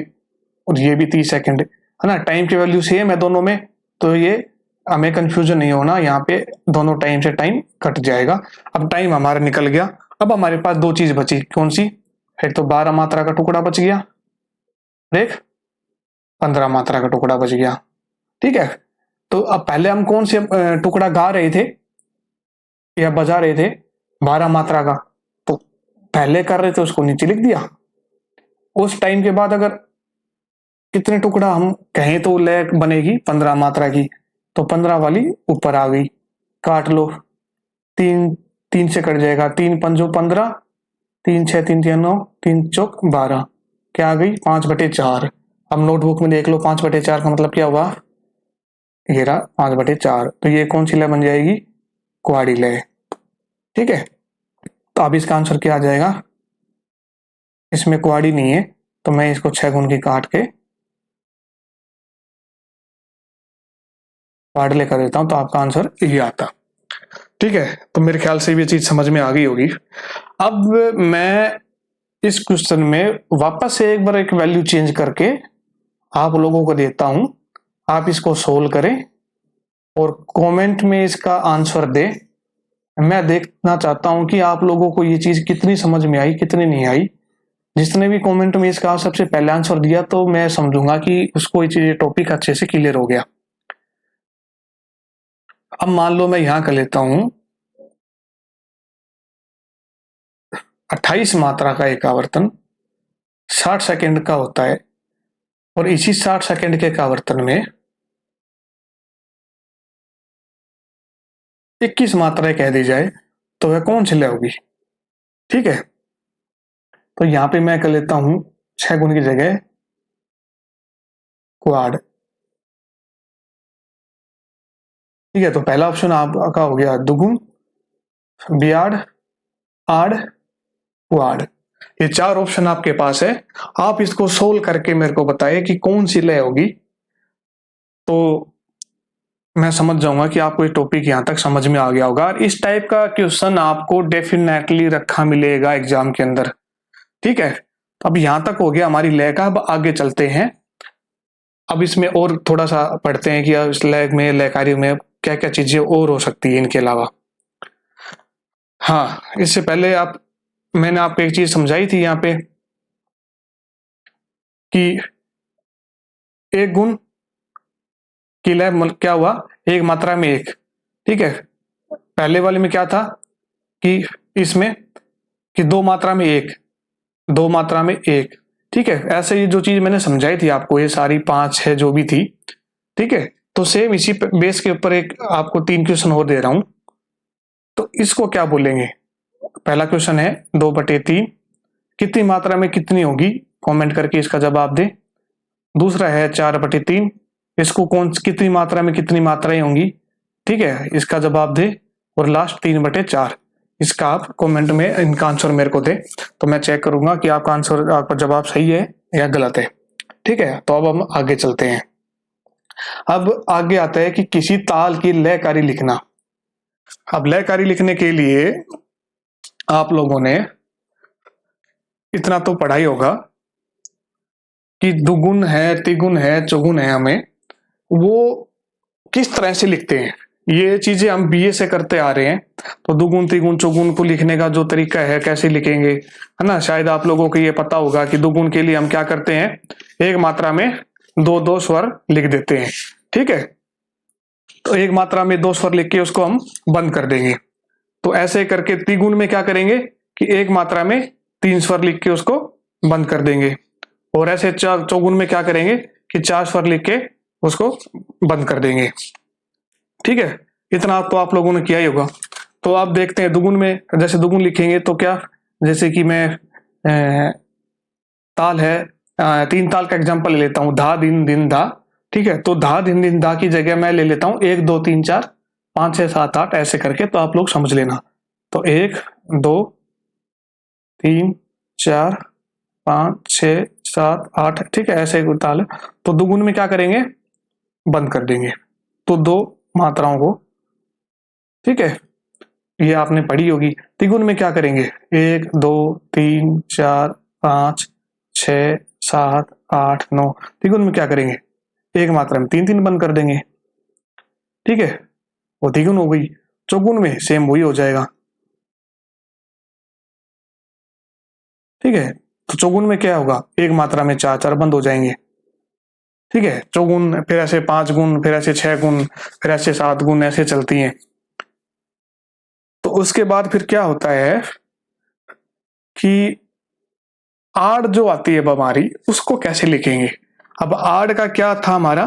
और ये भी 30 सेकंड है ना, टाइम की वैल्यू सेम है दोनों में, तो ये हमें कंफ्यूजन नहीं होना, यहाँ पे दोनों टाइम से टाइम कट जाएगा। अब टाइम हमारा निकल गया। अब हमारे पास दो चीज बची, कौन सी? एक तो 12 मात्रा का टुकड़ा बच गया, देख 15 मात्रा का टुकड़ा बच गया। ठीक है, तो अब पहले हम कौन से टुकड़ा गा रहे थे या बजा रहे थे? 12 मात्रा का, तो पहले कर रहे थे उसको नीचे लिख दिया। उस टाइम के बाद अगर कितने टुकड़ा हम कहें तो लय बनेगी 15 मात्रा की, तो 15 वाली ऊपर आ गई, काट लो, तीन तीन से कट जाएगा, 3 पंजो 15, 3 6 3 3 9, 3 चौक 12, क्या आ गई 5/4। अब नोटबुक में देख लो 5/4 का मतलब क्या हुआ, ये रहा 5/4। तो ये कौन सी लय बन जाएगी? क्वाडी लय। ठीक है, तो अब इसका आंसर क्या आ जाएगा? इसमें क्वाडी नहीं है, तो मैं इसको 6 गुण की काट के क्वाड कर देता हूं, तो आपका आंसर ये आता। ठीक है, तो मेरे ख्याल से ये चीज समझ में आ गई होगी। अब मैं इस क्वेश्चन में वापस से एक बार एक वैल्यू चेंज करके आप लोगों को देता हूं, आप इसको सोल्व करें और कमेंट में इसका आंसर दे। मैं देखना चाहता हूं कि आप लोगों को ये चीज कितनी समझ में आई, कितनी नहीं आई। जिसने भी कमेंट में इसका सबसे पहले आंसर दिया तो मैं समझूंगा कि उसको ये चीज टॉपिक अच्छे से क्लियर हो गया। अब मान लो मैं यहां कर लेता हूं 28 मात्रा का एक आवर्तन 60 सेकंड का होता है और इसी 60 सेकंड के एक आवर्तन में 21 मात्राएं कह दी जाए तो वह कौन सी लय होगी। ठीक है, तो यहां पे मैं कर लेता हूं 6 गुण की जगह क्वाड। ठीक है, तो पहला ऑप्शन आपका हो गया दुगुन, बियाड, आड़, क्वाड। ये 4 ऑप्शन आपके पास है। आप इसको सोल्व करके मेरे को बताइए कि कौन सी लय होगी, तो मैं समझ जाऊंगा कि आपको ये टॉपिक यहां तक समझ में आ गया होगा। और इस टाइप का क्वेश्चन आपको डेफिनेटली रखा मिलेगा एग्जाम के अंदर। ठीक है, तो अब यहां तक हो गया हमारी लय का। अब आगे चलते हैं, अब इसमें और थोड़ा सा पढ़ते हैं कि इस लय में, लयकारी में क्या क्या चीजें और हो सकती है इनके अलावा। हाँ, इससे पहले मैंने आपको एक चीज समझाई थी यहाँ पे कि एक गुण की लय क्या हुआ, एक मात्रा में एक। ठीक है, पहले वाले में क्या था कि इसमें कि 2 मात्रा में एक, 2 मात्रा में एक। ठीक है, ऐसे ये जो चीज मैंने समझाई थी आपको, ये सारी 5 है जो भी थी। ठीक है, तो सेम इसी बेस के ऊपर एक आपको 3 क्वेश्चन और दे रहा हूं। तो इसको क्या बोलेंगे? पहला क्वेश्चन है 2/3 कितनी मात्रा में कितनी होगी, कमेंट करके इसका जवाब दे। दूसरा है 4/3, इसको कितनी मात्रा में कितनी मात्राएं होंगी, ठीक है, इसका जवाब दे। और लास्ट 3/4, इसका आप कमेंट में इनका आंसर मेरे को दे, तो मैं चेक करूंगा कि आपका आंसर, आपका जवाब सही है या गलत है। ठीक है, तो अब हम आगे चलते हैं। अब आगे आता है कि किसी ताल की लयकारी लिखना। अब लयकारी लिखने के लिए आप लोगों ने इतना तो पढ़ा ही होगा कि दुगुन है, तिगुन है, चौगुन है, हमें वो किस तरह से लिखते हैं। ये चीजें हम बीए से करते आ रहे हैं। तो दुगुन, तिगुन, चौगुन को लिखने का जो तरीका है, कैसे लिखेंगे, है ना, शायद आप लोगों को ये पता होगा कि दुगुन के लिए हम क्या करते हैं, एक मात्रा में 2 स्वर लिख देते हैं। ठीक है, तो एक मात्रा में 2 स्वर लिख के उसको हम बंद कर देंगे। तो ऐसे करके तिगुन में क्या करेंगे कि एक मात्रा में 3 स्वर लिख के उसको बंद कर देंगे। और ऐसे चौगुन में क्या करेंगे कि 4 स्वर लिख के उसको बंद कर देंगे। ठीक है, इतना तो आप लोगों ने किया ही होगा। तो आप देखते हैं दुगुन में, जैसे दुगुन लिखेंगे तो क्या, जैसे कि मैं ताल है, 3 ताल का एग्जांपल ले लेता हूं, धा दिन दिन धा। ठीक है, तो धा दिन दिन धा की जगह मैं ले लेता हूं 1 2 3 4 5 6 7 8 ऐसे करके, तो आप लोग समझ लेना। तो 1 2 3 4 5 6 7 8, ठीक है, ऐसे एक ताल है। तो दुगुन में क्या करेंगे, बंद कर देंगे। तो दो मात्राओं को, ठीक है, ये आपने पढ़ी होगी। तिगुन में क्या करेंगे, 1 2 3 4 5 6 7 8 9। तिगुन में क्या करेंगे, एक मात्रा में 3 3 बंद कर देंगे, ठीक है, वो तिगुन हो गई। चौगुन में सेम वही हो जाएगा, ठीक है। तो चौगुन में क्या होगा, एक मात्रा में 4 4 बंद हो जाएंगे, ठीक है। चौगुन, फिर ऐसे 5 गुण, फिर ऐसे 6 गुण, फिर ऐसे 7 गुण, ऐसे चलती हैं। तो उसके बाद फिर क्या होता है कि आड़ जो आती है अब हमारी, उसको कैसे लिखेंगे। अब आड़ का क्या था हमारा,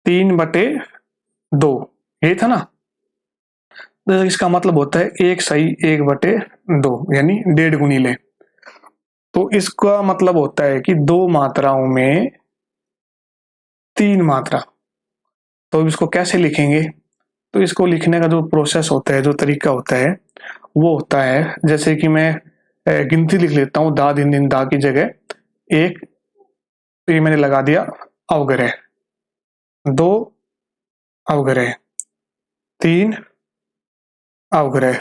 3/2, ये था ना। तो इसका मतलब होता है 1 सही 1/2, यानी 1.5 गुणीले। तो इसका मतलब होता है कि दो मात्राओं में 3 मात्रा। तो इसको कैसे लिखेंगे, तो इसको लिखने का जो प्रोसेस होता है, जो तरीका होता है, वो होता है जैसे कि मैं गिनती लिख लेता हूँ। दा दिन दिन दा की जगह एक, तो ये मैंने लगा दिया अवग्रह, 2 अवग्रह, 3 अवग्रह,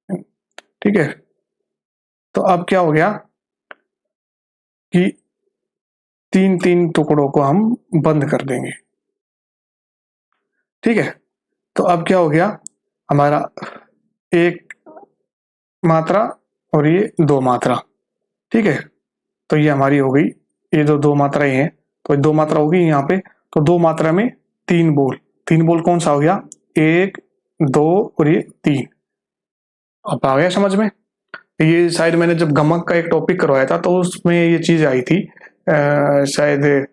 ठीक है। तो अब क्या हो गया कि 3 3 टुकड़ों को हम बंद कर देंगे, ठीक है। तो अब क्या हो गया, हमारा एक मात्रा और ये 2 मात्रा, ठीक है। तो ये हमारी हो गई, ये जो 2 मात्राएं हैं, तो 2 मात्रा होगी यहाँ पे। तो 2 मात्रा में 3 बोल, 3 बोल कौन सा हो गया, 1 2 और ये 3। अब आ गया समझ में। ये शायद मैंने जब गमक का एक टॉपिक करवाया था, तो उसमें ये चीज आई थी, शायद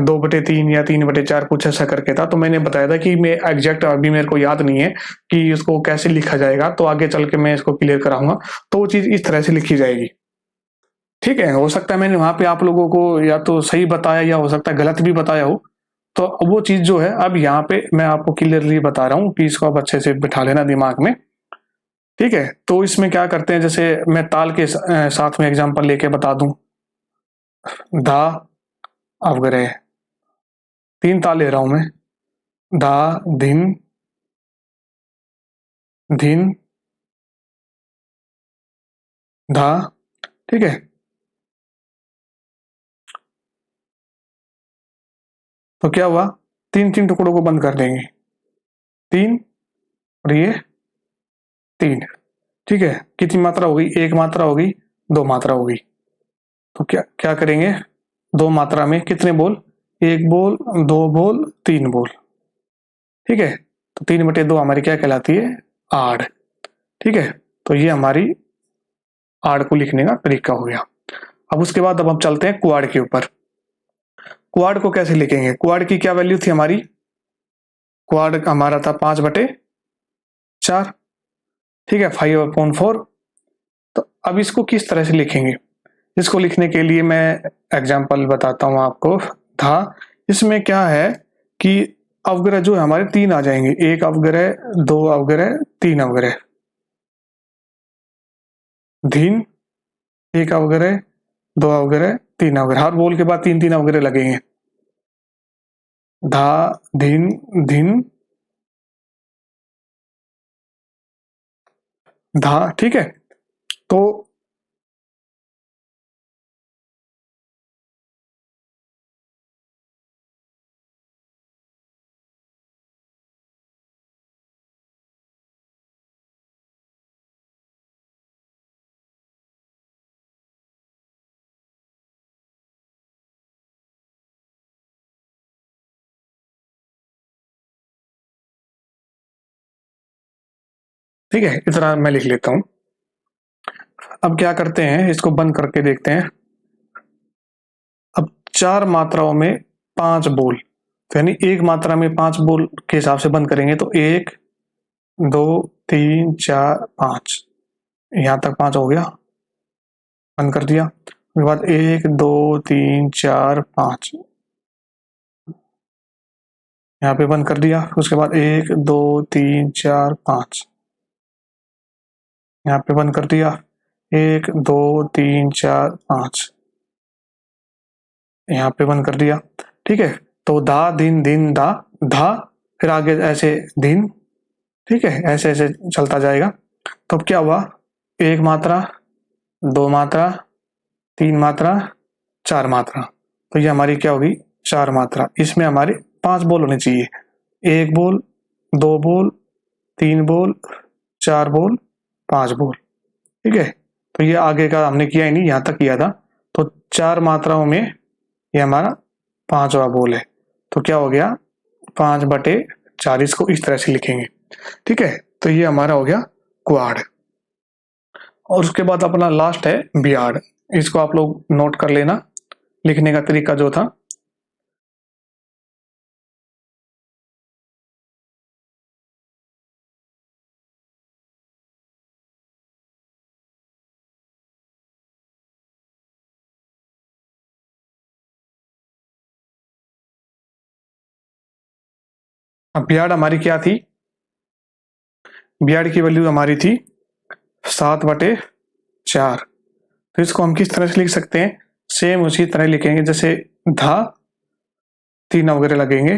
2/3 या 3/4 कुछ ऐसा करके था। तो मैंने बताया था कि मैं एग्जैक्ट अभी मेरे को याद नहीं है कि इसको कैसे लिखा जाएगा, तो आगे चल के मैं इसको क्लियर कराऊंगा। तो वो चीज इस तरह से लिखी जाएगी, ठीक है। हो सकता है मैंने वहां पे आप लोगों को या तो सही बताया, या हो सकता है गलत भी बताया हो। तो वो चीज जो है, अब यहाँ पे मैं आपको क्लियरली बता रहा हूँ कि इसको आप अच्छे से बिठा लेना दिमाग में, ठीक है। तो इसमें क्या करते हैं, जैसे मैं ताल के साथ में एग्जांपल लेके बता दूं। धा अवग्रह, 3 ताल ले रहा हूं मैं। धा धिन धिन धा, ठीक है। तो क्या हुआ, 3 3 टुकड़ों को बंद कर देंगे, 3 और ये 3, ठीक है। कितनी मात्रा होगी, एक मात्रा होगी, 2 मात्रा होगी। तो क्या क्या करेंगे, 2 मात्रा में कितने बोल, 1 बोल, 2 बोल, 3 बोल, ठीक है। तो 3/2 हमारी क्या कहलाती है, आड़, ठीक है। तो ये हमारी आड़ को लिखने का तरीका हो गया। अब उसके बाद अब हम चलते हैं क्वाड के ऊपर। क्वाड को कैसे लिखेंगे, क्वाड की क्या वैल्यू थी हमारी, क्वाड हमारा था 5/4, ठीक है, 5/4। तो अब इसको किस तरह से लिखेंगे, इसको लिखने के लिए मैं एग्जाम्पल बताता हूं आपको। था, इसमें क्या है कि अवग्रह जो है हमारे 3 आ जाएंगे, 1 अवग्रह, 2 अवग्रह, 3 अवग्रह। धीन, 1 अवग्रह, 2 अवग्रह, 3 अवग्रह, हर बोल के बाद 3 3 अवग्रह लगेंगे। धा धिन धिन धा, ठीक है। तो ठीक है, इतना मैं लिख लेता हूं। अब क्या करते हैं, इसको बंद करके देखते हैं। अब 4 मात्राओं में 5 बोल, तो यानी एक मात्रा में 5 बोल के हिसाब से बंद करेंगे। तो 1 2 3 4 5, यहां तक 5 हो गया, बंद कर दिया। उसके बाद 1 2 3 4 5, यहाँ पे बंद कर दिया। उसके बाद 1 2 3 4 5, यहाँ पे बंद कर दिया। 1 2 3 4 5 यहाँ पे बंद कर दिया। ठीक है, तो दा दिन दिन दा धा, फिर आगे ऐसे दिन, ठीक है, ऐसे ऐसे चलता जाएगा। तो अब क्या हुआ, 1 मात्रा, 2 मात्रा, 3 मात्रा, 4 मात्रा। तो ये हमारी क्या होगी, 4 मात्रा। इसमें हमारे 5 बोल होने चाहिए, 1 बोल, 2 बोल, 3 बोल, 4 बोल, 5 बोल। ठीक है, तो ये आगे का हमने किया ही नहीं, यहाँ तक किया था। तो 4 मात्राओं में ये हमारा 5वां बोल है। तो क्या हो गया, 5/4, इसको इस तरह से लिखेंगे। ठीक है, तो ये हमारा हो गया क्वाड। और उसके बाद अपना लास्ट है बियाड। इसको आप लोग नोट कर लेना, लिखने का तरीका जो था। अब बियाड हमारी क्या थी, बियाड की वैल्यू हमारी थी 7/4। तो इसको हम किस तरह से लिख सकते हैं, सेम उसी तरह लिखेंगे जैसे धा 3 वगैरह लगेंगे,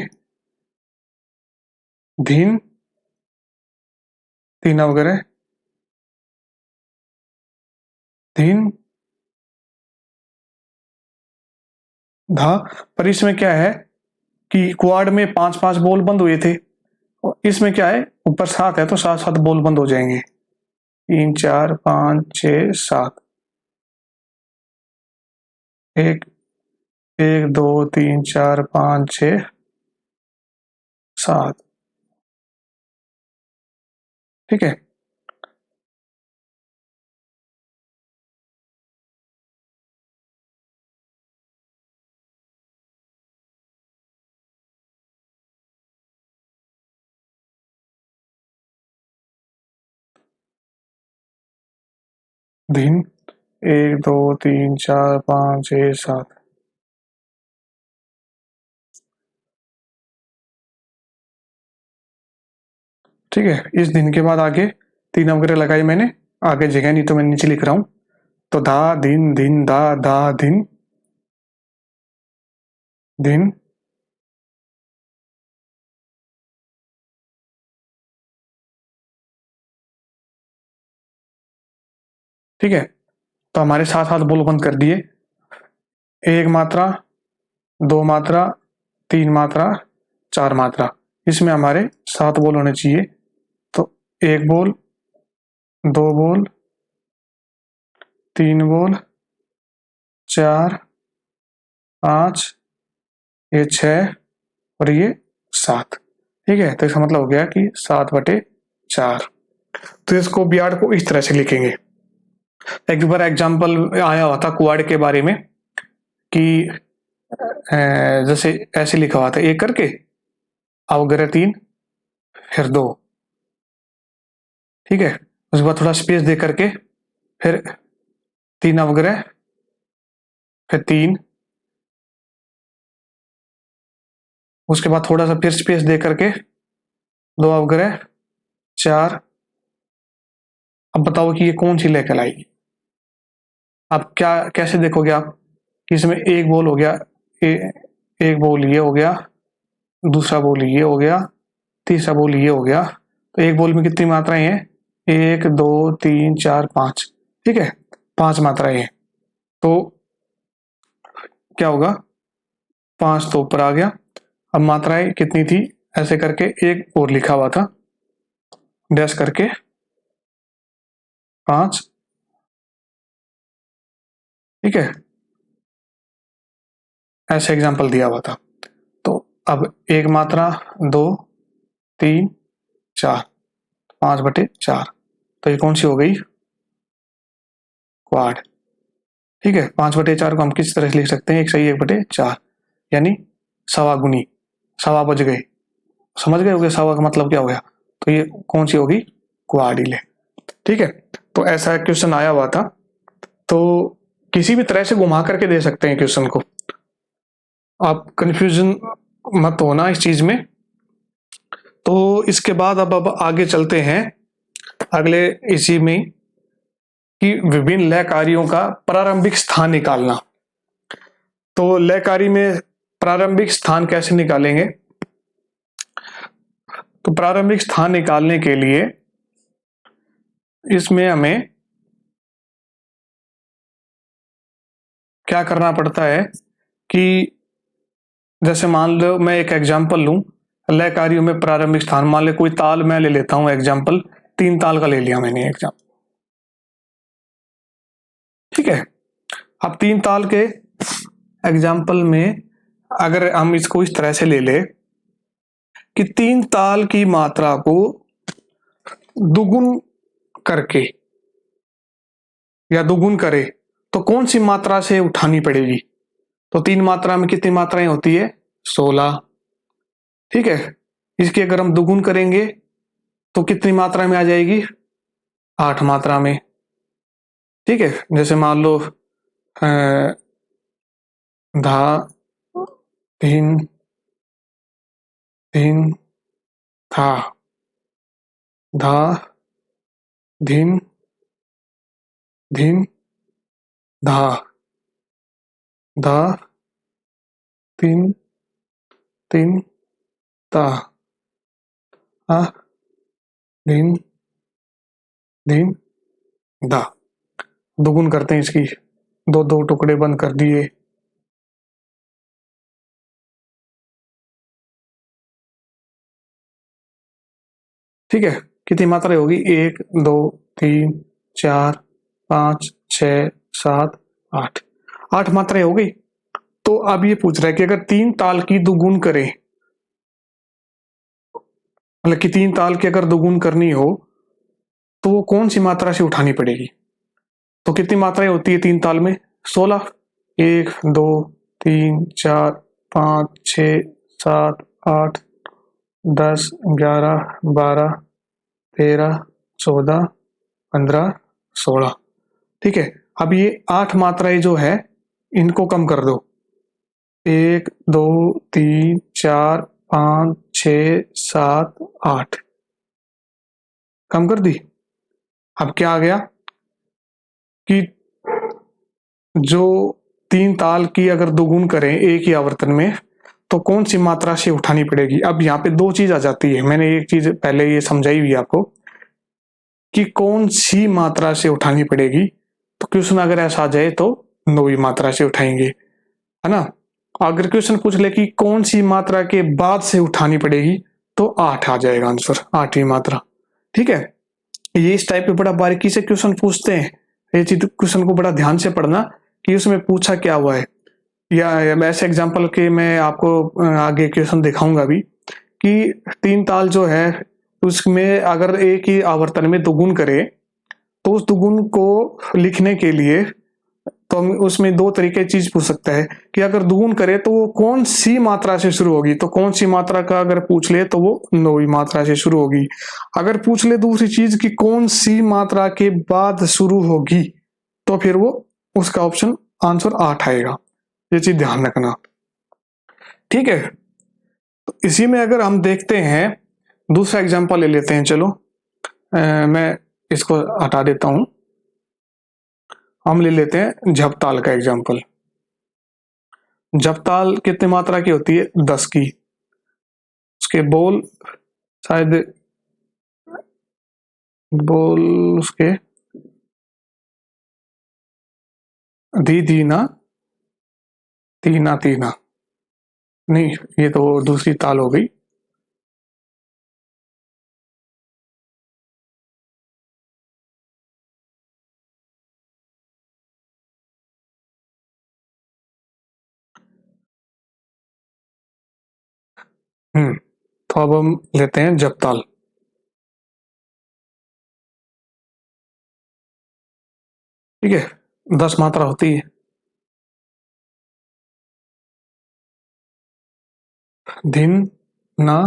धीन 3 वगैरह, धीन धा। पर इसमें क्या है कि क्वाड में 5-5 बोल बंद हुए थे, और इसमें क्या है ऊपर 7 है तो 7-7 बोल बंद हो जाएंगे, 3 4 5 6 7, 1 1 2 3 4 5 6 7। ठीक है, धीन 1 2 3 4 5 6 7। ठीक है, इस दिन के बाद आगे 3 वगैरह लगाई मैंने, आगे जगह नहीं तो मैं नीचे लिख रहा हूं। तो धा दिन दिन दा धा दिन दिन। ठीक है, तो हमारे 7-7 बोल बंद कर दिए, 1 मात्रा, 2 मात्रा, 3 मात्रा, 4 मात्रा। इसमें हमारे 7 बोल होने चाहिए। तो 1 बोल, 2 बोल, 3 बोल, 4 5, ये 6 और ये 7। ठीक है, तो इसका मतलब हो गया कि 7/4। तो इसको बियाड को इस तरह से लिखेंगे। एक बार एग्जाम्पल आया हुआ था क्वाड के बारे में कि जैसे ऐसे लिखा हुआ था, एक करके अवग्रह 3 फिर 2। ठीक है, उसके बाद थोड़ा स्पेस दे करके फिर 3 अवग्रह, फिर 3, उसके बाद थोड़ा सा फिर स्पेस दे करके 2 अवग्रह, 4। अब बताओ कि ये कौन सी लेकर आएगी। अब क्या कैसे देखोगे आप कि इसमें एक बोल हो गया, एक बोल ये हो गया, दूसरा बोल ये हो गया, तीसरा बोल ये हो गया। तो एक बोल में कितनी मात्राएं हैं, 1 2 3 4 5। ठीक है, 5 मात्राएं हैं। तो क्या होगा, 5 तो ऊपर आ गया। अब मात्राएं कितनी थी, ऐसे करके एक और लिखा हुआ था डैश करके 5। ठीक है, ऐसे एग्जाम्पल दिया हुआ था। तो अब 1 मात्रा, 2 3 4, 5/4। तो ये कौन सी हो गई, क्वाड। ठीक है, 5/4 को हम किस तरह से लिख सकते हैं, 1 सही 1/4, यानी सवा गुनी, सवा बज गए। समझ गए होगे सवा का मतलब क्या हो गया। तो ये कौन सी होगी, क्वाडिले। ठीक है, तो ऐसा क्वेश्चन आया हुआ था। तो किसी भी तरह से घुमा करके दे सकते हैं क्वेश्चन को, आप कंफ्यूजन मत होना इस चीज में। तो इसके बाद अब आगे चलते हैं अगले इसी में कि विभिन्न लय कार्यों का प्रारंभिक स्थान निकालना। तो लय कार्य में प्रारंभिक स्थान कैसे निकालेंगे? तो प्रारंभिक स्थान निकालने के लिए इसमें हमें क्या करना पड़ता है कि जैसे मान लो मैं एक एग्जांपल लूं, लय कार्यों में प्रारंभिक स्थान, मान लो कोई ताल मैं ले लेता हूं एग्जांपल, 3 ताल का ले लिया मैंने एग्जांपल, ठीक है। अब 3 ताल के एग्जांपल में अगर हम इसको इस तरह से ले ले कि 3 ताल की मात्रा को दुगुन करके या दुगुन करे तो कौन सी मात्रा से उठानी पड़ेगी? तो 3 मात्रा में कितनी मात्राएं होती है? 16, ठीक है। इसकी अगर हम दुगुन करेंगे तो कितनी मात्रा में आ जाएगी? 8 मात्रा में, ठीक है। जैसे मान लो धा धिन धिन था, धा धिन धिन धा, धा तीन तीन ता, आ धिन धिन धा। दुगुन करते हैं इसकी, दो दो टुकड़े बंद कर दिए, ठीक है। कितनी मात्रा होगी? 1 2 3 4 5 6 7 8, 8 मात्राएं हो गई। तो अब ये पूछ रहा है कि अगर 3 ताल की दुगुन करें, मतलब कि 3 ताल की अगर दुगुन करनी हो तो वो कौन सी मात्रा से उठानी पड़ेगी? तो कितनी मात्राएं होती है 3 ताल में? 16, 1 2 3 4 5 6 7 8 10 11 12 13 14 15 16, ठीक है। अब ये 8 मात्राएं जो है इनको कम कर दो, 1 2 3 4 5 6 7 8, कम कर दी। अब क्या आ गया कि जो 3 ताल की अगर दुगुन करें एक ही आवर्तन में तो कौन सी मात्रा से उठानी पड़ेगी? अब यहाँ पे 2 चीज आ जाती है, मैंने एक चीज पहले ये समझाई हुई आपको कि कौन सी मात्रा से उठानी पड़ेगी। तो क्वेश्चन अगर ऐसा आ जाए तो 9वीं मात्रा से उठाएंगे, है ना। अगर क्वेश्चन पूछ ले कि कौन सी मात्रा के बाद से उठानी पड़ेगी तो 8 आ जाएगा आंसर, 8वीं मात्रा, ठीक है। ये इस टाइप पे बड़ा बारीकी से क्वेश्चन पूछते हैं, ये चीज क्वेश्चन को बड़ा ध्यान से पढ़ना कि उसमें पूछा क्या हुआ है। या ऐसे एग्जांपल के मैं आपको आगे क्वेश्चन दिखाऊंगा भी कि 3 ताल जो है उसमें अगर एक ही आवर्तन में दुगुन करे तो उस दुगुन को लिखने के लिए तो हम उसमें 2 तरीके चीज पूछ सकता है कि अगर दुगुन करे तो वो कौन सी मात्रा से शुरू होगी। तो कौन सी मात्रा का अगर पूछ ले तो वो 9वीं मात्रा से शुरू होगी। अगर पूछ ले दूसरी चीज कि कौन सी मात्रा के बाद शुरू होगी तो फिर वो उसका ऑप्शन आंसर 8 आएगा। ये चीज ध्यान रखना, ठीक है। तो इसी में अगर हम देखते हैं दूसरा एग्जांपल ले लेते हैं, चलो मैं इसको हटा देता हूं, हम ले लेते हैं झपताल का एग्जांपल। झपताल कितनी मात्रा की होती है? 10 की। उसके बोल शायद बोल उसके धी दीना तीना तीना, नहीं ये तो दूसरी ताल हो गई। तो अब हम लेते हैं झपताल, ठीक है। 10 मात्रा होती है, धिन ना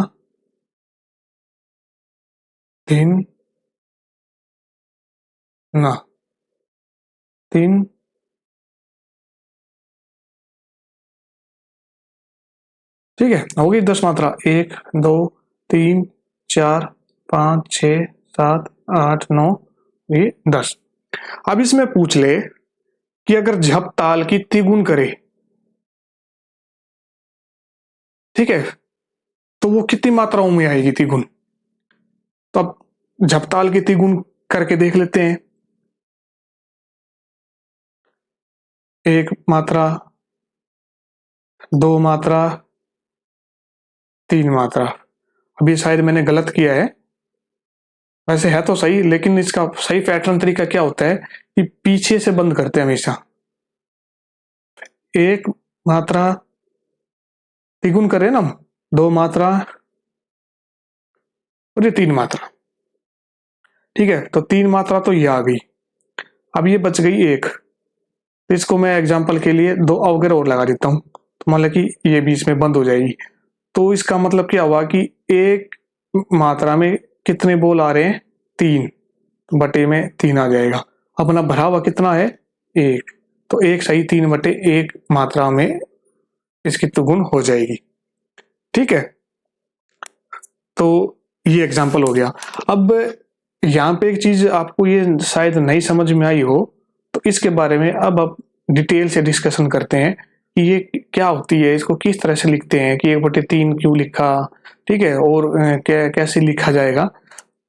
धिन ना तीन, ठीक है। हो गई 10 मात्रा, 1 2 3 4 5 6 7 8 9, ये 10। अब इसमें पूछ ले कि अगर झप ताल की तिगुन करे, ठीक है, तो वो कितनी मात्राओं में आएगी तिगुन। तो अब झप ताल की तिगुन करके देख लेते हैं। एक मात्रा, दो मात्रा, तीन मात्रा। अभी शायद मैंने गलत किया है, वैसे है तो सही, लेकिन इसका सही पैटर्न तरीका क्या होता है कि पीछे से बंद करते हैं हमेशा। एक मात्रा तिगुन करें ना, दो मात्रा और ये तीन मात्रा, ठीक है। तो तीन मात्रा तो ये आ गई। अब ये बच गई एक, तो इसको मैं एग्जांपल के लिए दो अवग्रह और लगा देता हूं, तो मान लो कि ये बीच में बंद हो जाएगी। तो इसका मतलब क्या हुआ कि एक मात्रा में कितने बोल आ रहे हैं, तीन, बटे में तीन आ जाएगा। अपना भरा हुआ कितना है, एक, तो एक सही तीन बटे एक मात्रा में इसकी तुगुन हो जाएगी, ठीक है। तो ये एग्जाम्पल हो गया। अब यहाँ पे एक चीज आपको ये शायद नहीं समझ में आई हो, तो इसके बारे में अब आप डिटेल से डिस्कशन करते हैं कि ये क्या होती है, इसको किस तरह से लिखते हैं, कि एक बटे तीन क्यों लिखा, ठीक है, और कैसे लिखा जाएगा।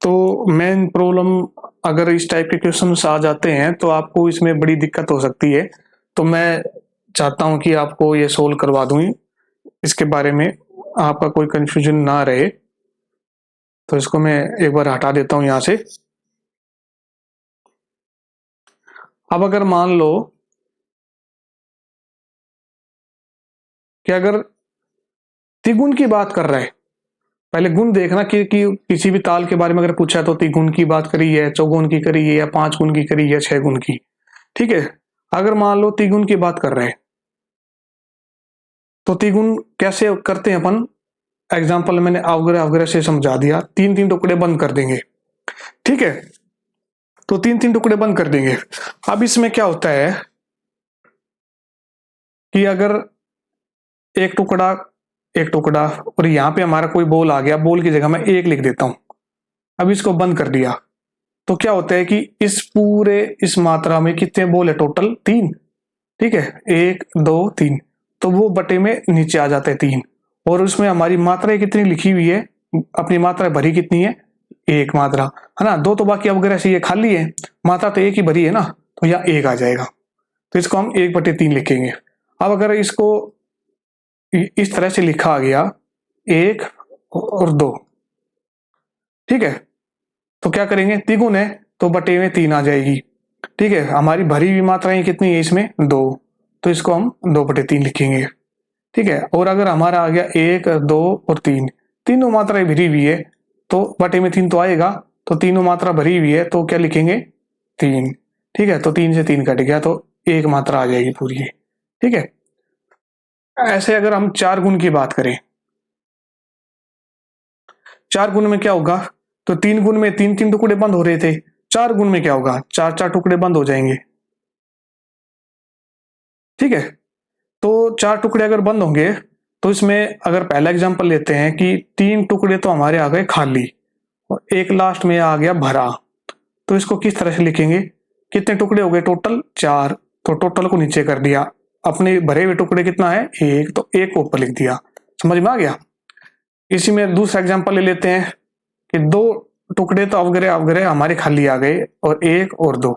तो मेन प्रॉब्लम, अगर इस टाइप के क्वेश्चन आ जाते हैं तो आपको इसमें बड़ी दिक्कत हो सकती है। तो मैं चाहता हूं कि आपको ये सोल्व करवा दूं, इसके बारे में आपका कोई कंफ्यूजन ना रहे। तो इसको मैं एक बार हटा देता हूं यहां से। अब अगर मान लो कि अगर तिगुन की बात कर रहा है, पहले गुण देखना कि किसी भी ताल के बारे में अगर पूछा है तो तिगुन की बात करी है, चौगुन की करी है, या पांच गुण की करी है, छह गुण की, ठीक है। अगर मान लो तिगुन की बात कर रहे हैं तो तिगुन कैसे करते हैं अपन, एग्जाम्पल मैंने अवग्रह अवग्रह से समझा दिया। तीन तीन टुकड़े बंद कर देंगे, ठीक है। तो तीन तीन टुकड़े बंद कर देंगे। अब इसमें क्या होता है कि अगर एक टुकड़ा, एक टुकड़ा, और यहां पे हमारा कोई बोल आ गया, बोल की जगह मैं एक लिख देता हूं। अब इसको बंद कर दिया तो क्या होता है कि इस पूरे इस मात्रा में कितने बोल है, टोटल तीन, ठीक है, एक दो तीन। तो वो बटे में नीचे आ जाता है तीन, और उसमें हमारी मात्राएं कितनी लिखी हुई है, अपनी मात्रा भरी कितनी है, एक मात्रा, है ना। दो तो बाकी अवग्रह से ये खाली है, मात्रा तो एक ही भरी है ना, तो यहाँ एक आ जाएगा। तो इसको हम एक बटे तीन लिखेंगे। अब अगर इसको इस तरह से लिखा गया, एक और दो, ठीक है, तो क्या करेंगे, तिगुन है तो बटे में तीन आ जाएगी, ठीक है। हमारी भरी हुई मात्राएं कितनी है इसमें, दो, तो इसको हम दो बटे तीन लिखेंगे, ठीक है। और अगर हमारा आ गया एक दो और तीन, तीनों मात्राएं भरी हुई है तो बटे में तीन तो आएगा, तो तीनों मात्रा भरी हुई है तो क्या लिखेंगे, तीन, ठीक है। तो तीन से तीन कट गया तो एक मात्रा आ जाएगी पूरी, ठीक है। ऐसे अगर हम चार गुण की बात करें, चार गुण में क्या होगा, तो तीन गुण में तीन तीन टुकड़े बंद हो रहे थे, चार गुण में क्या होगा, चार चार टुकड़े बंद हो जाएंगे, ठीक है। तो चार टुकड़े अगर बंद होंगे तो इसमें अगर पहला एग्जांपल लेते हैं कि तीन टुकड़े तो हमारे आ गए खाली और एक लास्ट में आ गया भरा, तो इसको किस तरह से लिखेंगे, कितने टुकड़े हो गए टोटल, चार, तो टोटल को नीचे कर दिया, अपने भरे हुए टुकड़े कितना है, एक, तो एक को ऊपर लिख दिया। समझ में आ गया। इसी में दूसरा एग्जांपल ले लेते हैं कि दो टुकड़े तो अवग्रह अवग्रह हमारे खाली आ गए और एक और दो,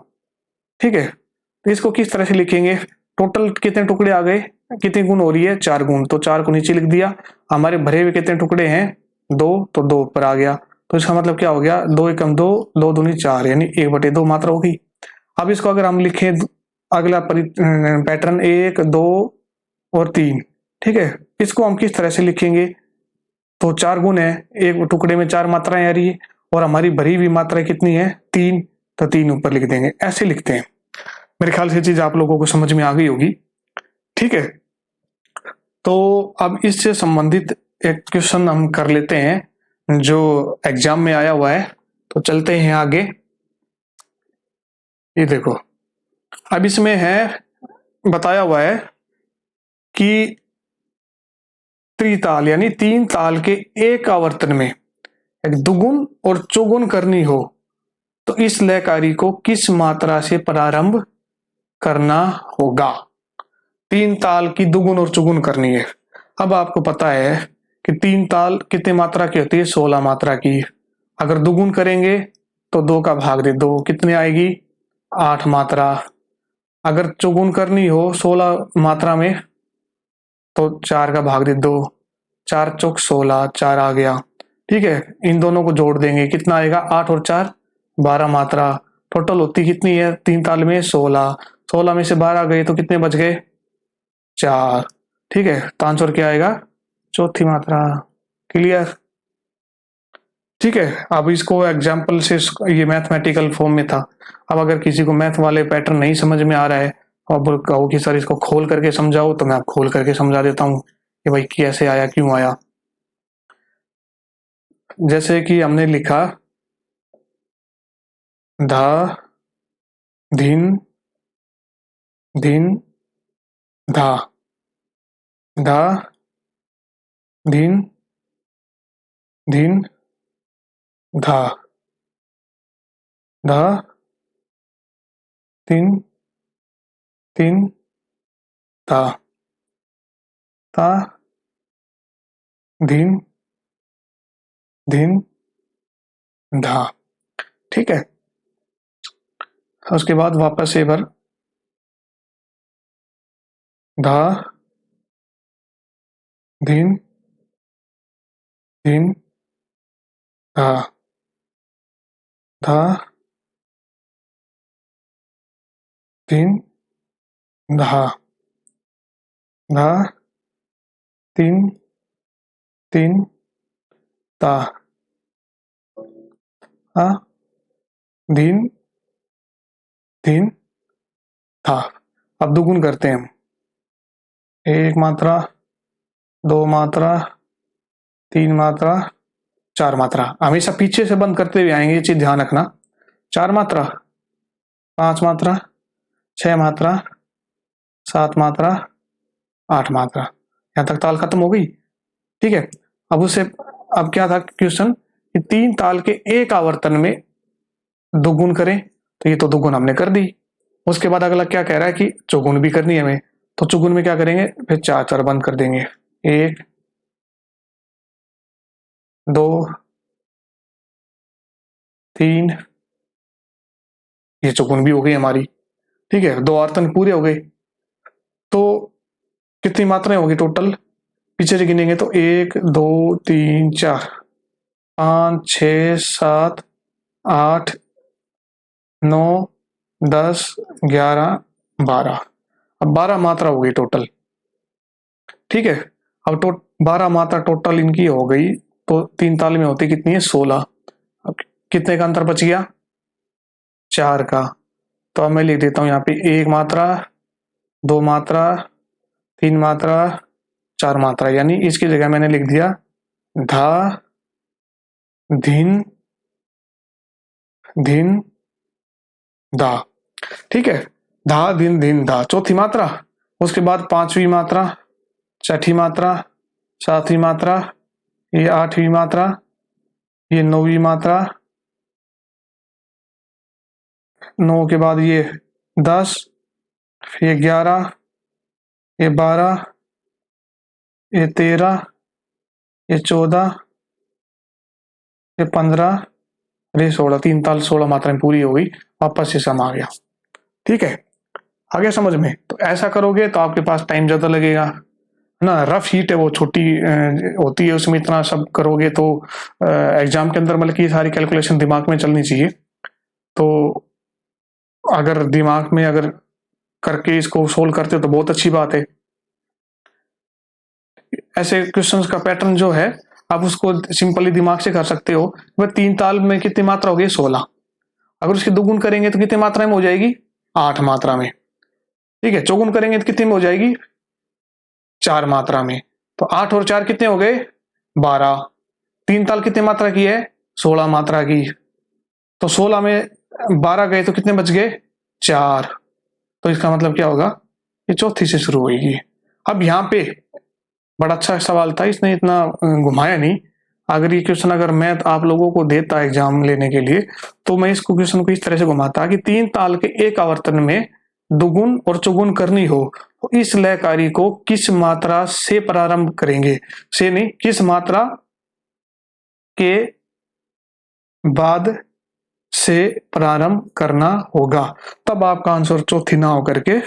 ठीक है। तो इसको किस तरह से लिखेंगे, टोटल कितने टुकड़े आ गए, कितने गुण हो रही है, चार गुण, तो चार को नीचे लिख दिया। हमारे भरे हुए कितने टुकड़े हैं, दो, तो दो ऊपर आ गया। तो इसका मतलब क्या हो गया, दो एकम दो, दो दूनी चार, यानी एक बटे दो मात्रा होगी। अब इसको अगर हम लिखें अगला पैटर्न, एक दो और तीन, ठीक है, इसको हम किस तरह से लिखेंगे, तो चार गुण है, एक टुकड़े में चार मात्राएं आ रही है और हमारी भरी हुई मात्रा कितनी है, तीन, तो तीन ऊपर लिख देंगे, ऐसे लिखते हैं। मेरे ख्याल से चीज आप लोगों को समझ में आ गई होगी, ठीक है। तो अब इससे संबंधित एक क्वेश्चन हम कर लेते हैं जो एग्जाम में आया हुआ है, तो चलते हैं आगे। ये देखो, अब इसमें है, बताया हुआ है कि त्रिताल यानी तीन ताल के एक आवर्तन में एक दुगुन और चौगुन करनी हो तो इस लयकारी को किस मात्रा से प्रारंभ करना होगा। 3 ताल की दुगुन और चुगुन करनी है। अब आपको पता है कि 3 ताल कितने मात्रा की होती है, 16 मात्रा की। अगर दुगुन करेंगे तो 2 का भाग दे 2, कितनी आएगी, 8 मात्रा। अगर चौगुन करनी हो 16 मात्रा में तो 4 का भाग दे 2, 4 चौक 16, 4 आ गया। ठीक है, इन दोनों को जोड़ देंगे, कितना आएगा, 8 और 4 12 मात्रा। टोटल होती कितनी है 3 ताल में, 16। 16 में से 12 गए तो कितने बच गए, 4। ठीक है, तो आंसर क्या आएगा, चौथी मात्रा। क्लियर। ठीक है, अब इसको एग्जाम्पल से, ये मैथमेटिकल फॉर्म में था। अब अगर किसी को मैथ वाले पैटर्न नहीं समझ में आ रहा है और कहो कि सर इसको खोल करके समझाओ, तो मैं आप खोल करके समझा देता हूँ कि भाई कैसे आया, क्यों आया। जैसे कि हमने लिखा धा धिन धिन धा, धा धिन धिन धा, धा धिन धिन धा, धा धिन धिन धा। ठीक है, उसके बाद वापस एक बार धा धिन धिन धा, धा धिन धा, धा धिन धिन धा, धा धिन धिन धा। अब दुगुन करते हैं हम, 1 मात्रा, 2 मात्रा, 3 मात्रा, 4 मात्रा। हमेशा पीछे से बंद करते हुए आएंगे, ये चीज ध्यान रखना। 4 मात्रा, 5 मात्रा, 6 मात्रा, 7 मात्रा, 8 मात्रा। यहां तक ताल खत्म हो गई। ठीक है, अब उसे, अब क्या था क्वेश्चन कि 3 ताल के एक आवर्तन में दुगुन करें, तो ये तो दुगुन हमने कर दी। उसके बाद अगला क्या कह रहा है कि चौगुन भी करनी है हमें, तो चौगुन में क्या करेंगे, फिर 4 4 बंद कर देंगे, 1 2 3, ये चौगुन भी हो गई हमारी। ठीक है, 2 आवर्तन पूरे हो गए। तो कितनी मात्राएं होगी टोटल, पीछे से गिनेंगे तो 1 2 3 4 5 6 7 8 9 10 11 12। अब 12 मात्रा हो गई टोटल। ठीक है, अब 12 मात्रा टोटल इनकी हो गई, तो 3 ताल में होती कितनी है, 16। अब कितने का अंतर बच गया, 4 का। तो अब मैं लिख देता हूं यहाँ पे 1 मात्रा, 2 मात्रा, 3 मात्रा, 4 मात्रा, यानी इसकी जगह मैंने लिख दिया धा धिन धिन धा। ठीक है, धा धिन धिन धा, चौथी मात्रा। उसके बाद 5वीं मात्रा, छठी मात्रा, 7वीं मात्रा, ये 8वीं मात्रा, ये 9वीं मात्रा, 9 के बाद ये 10, ये 11, ये 12, ये 13, ये 14, ये 15, ये 16। 3 ताल 16 मात्राएं पूरी हो गई, वापस से सम आ गया। ठीक है, आ गया समझ में। तो ऐसा करोगे तो आपके पास टाइम ज्यादा लगेगा ना, रफ शीट है वो, छोटी होती है, उसमें इतना सब करोगे तो एग्जाम के अंदर मतलब कि सारी कैलकुलेशन दिमाग में चलनी चाहिए। तो अगर दिमाग में अगर करके इसको सोल्व करते हो तो बहुत अच्छी बात है। ऐसे क्वेश्चंस का पैटर्न जो है आप उसको सिंपली दिमाग से कर सकते हो। वह 3 ताल में कितनी मात्रा होगी, 16। अगर उसकी दोगुन करेंगे तो कितनी मात्रा में हो जाएगी, 8 मात्रा में। ठीक है, चौगुन करेंगे तो कितनी में हो जाएगी, 4 मात्रा में। तो 8 और 4 कितने हो गए, 12। 3 ताल कितनी मात्रा की है, 16 मात्रा की। तो 16 में 12 गए तो कितने बच गए, 4। तो इसका मतलब क्या होगा, ये चौथी से शुरू होगी। अब यहाँ पे बड़ा अच्छा सवाल था, इसने इतना घुमाया नहीं। अगर ये क्वेश्चन अगर मैं आप लोगों को देता एग्जाम लेने के लिए, तो मैं इसको क्वेश्चन को इस तरह से घुमाता कि 3 ताल के एक आवर्तन में दुगुन और चौगुन करनी हो तो इस लय कार्य को किस मात्रा से प्रारंभ करेंगे, से नहीं, किस मात्रा के बाद से प्रारंभ करना होगा, तब आपका आंसर चौथी ना होकर के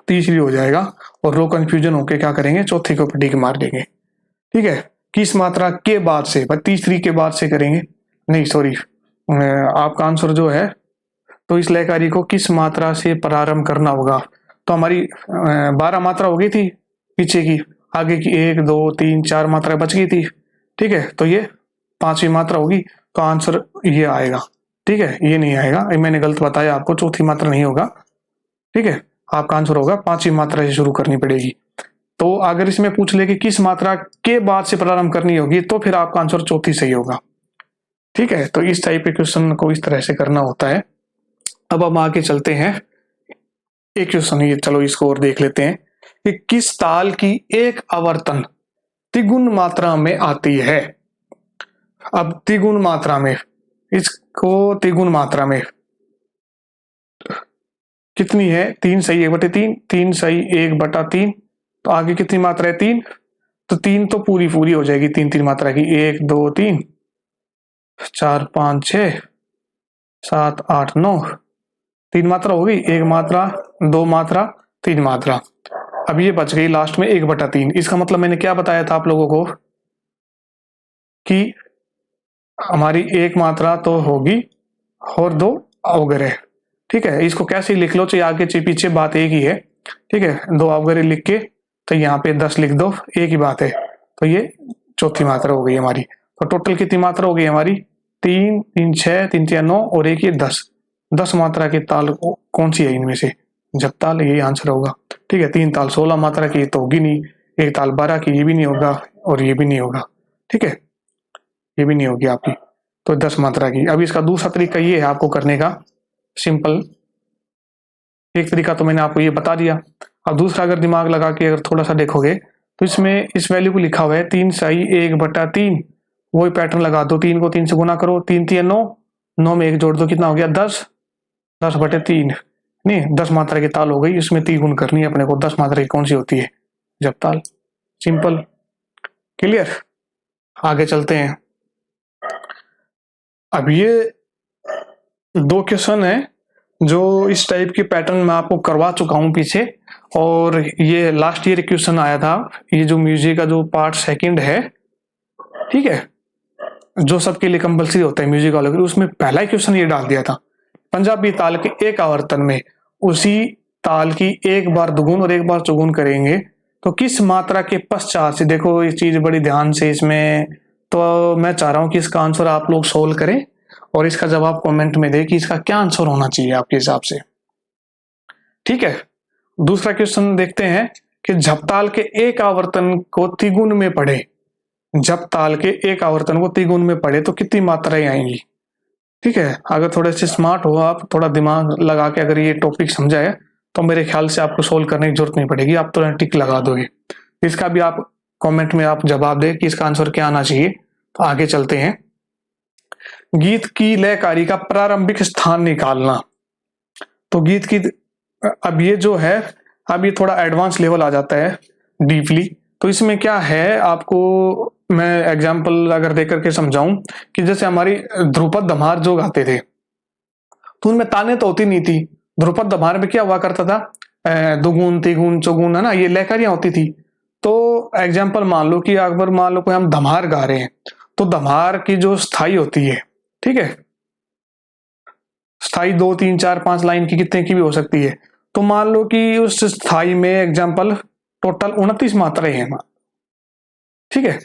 तीसरी हो जाएगा और रो कंफ्यूजन होके क्या करेंगे, चौथी को टिक मार देंगे। ठीक है, किस मात्रा के बाद से, तीसरी के बाद से करेंगे, नहीं सॉरी, आपका आंसर जो है तो इस लय कार्य को किस मात्रा से प्रारंभ करना होगा। तो हमारी 12 मात्रा हो गई थी पीछे की, आगे की 1 2 3 4 मात्रा बच गई थी। ठीक है, तो ये 5वीं मात्रा होगी, तो आंसर ये आएगा। ठीक है, ये नहीं आएगा, ये मैंने गलत बताया आपको, चौथी मात्रा नहीं होगा। ठीक है, आपका आंसर होगा 5वीं मात्रा से शुरू करनी पड़ेगी। तो अगर इसमें पूछ ले कि किस मात्रा के बाद से प्रारंभ करनी होगी, तो फिर आपका आंसर चौथी सही होगा। ठीक है, तो इस टाइप के क्वेश्चन को इस तरह से करना होता है। अब हम आगे चलते हैं, एक क्वेश्चन ये, चलो इसको और देख लेते हैं कि किस ताल की एक आवर्तन त्रिगुण मात्रा में आती है। अब त्रिगुण मात्रा में, इसको त्रिगुण मात्रा में कितनी है, 3 सही 1/3, 3 सही 1/3, तो आगे कितनी मात्रा है, 3, तो 3 तो पूरी पूरी हो जाएगी, 3 मात्रा की, 1 2 3 4 5 6 7 8 9, 3 मात्रा हो गई, 1 मात्रा 2 मात्रा 3 मात्रा। अब ये बच गई लास्ट में 1/3। इसका मतलब मैंने क्या बताया था आप लोगों को कि हमारी 1 मात्रा तो होगी और 2 अवगरे। ठीक है, इसको कैसे लिख लो, चाहे आगे चाहे पीछे, बात एक ही है। ठीक है, 2 अवगरे लिख के तो यहाँ पे 10 लिख दो, एक ही बात है। तो ये चौथी मात्रा हो गई हमारी। तो टोटल कितनी मात्रा हो गई हमारी, 3 3 6 3 3 9 और एक ये 10 मात्रा के ताल कौन सी है इनमें से, जब ताल, यही आंसर होगा। ठीक है, 3 ताल 16 मात्रा की तो होगी नहीं, 1 ताल 12 की, ये भी नहीं होगा और ये भी नहीं होगा। ठीक है, ये भी नहीं होगी आपकी, तो 10 मात्रा की। अब इसका दूसरा तरीका ये है आपको करने का, सिंपल। एक तरीका तो मैंने आपको ये बता दिया, अब दूसरा अगर दिमाग लगा के अगर थोड़ा सा देखोगे तो इसमें इस वैल्यू को लिखा हुआ है 3 सही 1/3, वही पैटर्न लगा दो, 3 को 3 से गुना करो, 3 3 9, 9 में 1 जोड़ दो, कितना हो गया 10, 10/3, नहीं 10 मात्रा की ताल हो गई, इसमें 3 गुण करनी है अपने को। 10 मात्रा की कौन सी होती है, जब ताल। Simple, clear. आगे चलते हैं। अब ये 2 क्वेश्चन है जो इस टाइप के पैटर्न में आपको करवा चुका हूं पीछे, और ये लास्ट ईयर क्वेश्चन आया था, ये जो म्यूजिक का जो पार्ट सेकंड है, ठीक है, जो सबके लिए कंपलसरी होता है म्यूजिक वालों के लिए, उसमें पहला ही क्वेश्चन ये डाल दिया था, पंजाबी ताल के एक आवर्तन में उसी ताल की एक बार दुगुन और एक बार चौगुन करेंगे तो किस मात्रा के पश्चात से, देखो ये चीज बड़ी ध्यान से इसमें, तो मैं चाह रहा हूं कि इसका आंसर आप लोग सोल्व करें और इसका जवाब कमेंट में दें कि इसका क्या आंसर होना चाहिए आपके हिसाब से। ठीक है, दूसरा क्वेश्चन देखते हैं कि झपताल के एक आवर्तन को त्रिगुण में पढ़े, जब ताल के एक आवर्तन को त्रिगुण में पढ़े तो कितनी मात्राएं आएंगी। ठीक है, अगर थोड़े से स्मार्ट हो आप, थोड़ा दिमाग लगा के अगर ये टॉपिक समझाए तो मेरे ख्याल से आपको सोल्व करने की जरूरत नहीं पड़ेगी, आप तुरंत टिक लगा दोगे। इसका भी आप कमेंट में आप जवाब दें कि इसका आंसर क्या आना चाहिए। तो आगे चलते हैं, गीत की लयकारी का प्रारंभिक स्थान निकालना। तो गीत की, अब ये जो है, अब ये थोड़ा एडवांस लेवल आ जाता है, डीपली। तो इसमें क्या है, आपको मैं एग्जांपल अगर देकर के समझाऊं कि जैसे हमारी ध्रुपद धमार जो गाते थे तो उनमें ताने तो होती नहीं थी। ध्रुपद धमार में क्या हुआ करता था, दुगुन तिगुन चौगुन, है ना, ये लयकारियां होती थी। तो एग्जाम्पल मान लो कि अकबर, मान लो कोई हम धमार गा रहे हैं, तो धमार की जो स्थाई होती है, ठीक है, स्थाई 2 3 4 5 लाइन की, कितने की भी हो सकती है। तो मान लो कि उस स्थाई में एग्जाम्पल टोटल 29 मात्राएं हैं, ठीक है,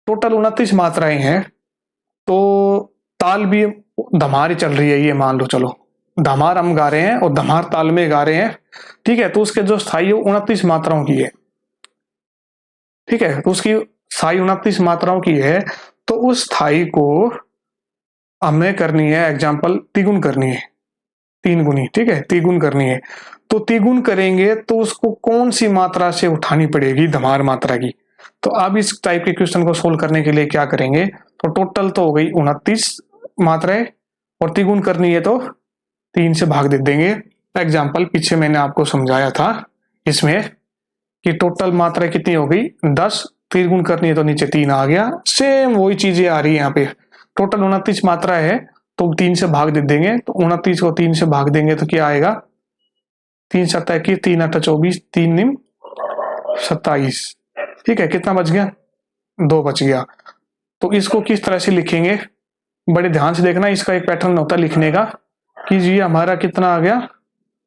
टोटल 29 मात्राएं हैं, तो ताल भी धमार ही चल रही है, ये मान लो, चलो धमार हम गा रहे हैं और धमार ताल में गा रहे हैं, ठीक है, तो उसके जो स्थाई 29 मात्राओं की है, ठीक है, तो उसकी स्थाई 29 मात्राओं की है, तो उस स्थाई को हमें करनी है एग्जाम्पल तिगुन करनी है, 3 गुनी, ठीक है, तिगुन करनी है। तो तिगुन करेंगे तो उसको कौन सी मात्रा से उठानी पड़ेगी, धमार मात्रा की। तो अब इस टाइप के क्वेश्चन को सोल्व करने के लिए क्या करेंगे, तो टोटल तो हो गई 29 मात्राएं और तिगुन करनी है तो 3 से भाग दे देंगे। एग्जाम्पल पीछे मैंने आपको समझाया था इसमें कि टोटल मात्रा कितनी हो गई 10, तिगुन करनी है तो नीचे 3 आ गया। सेम वही चीजें आ रही है यहाँ पे, टोटल 29 मात्रा है तो 3 से भाग दे देंगे, तो 29 को 3 से भाग देंगे तो क्या आएगा, 3 7 21, 3 8 24, 3 निम 27। ठीक है, कितना बच गया, 2 बच गया। तो इसको किस तरह से लिखेंगे, बड़े ध्यान से देखना, इसका एक पैटर्न होता है लिखने का कि ये हमारा कितना आ गया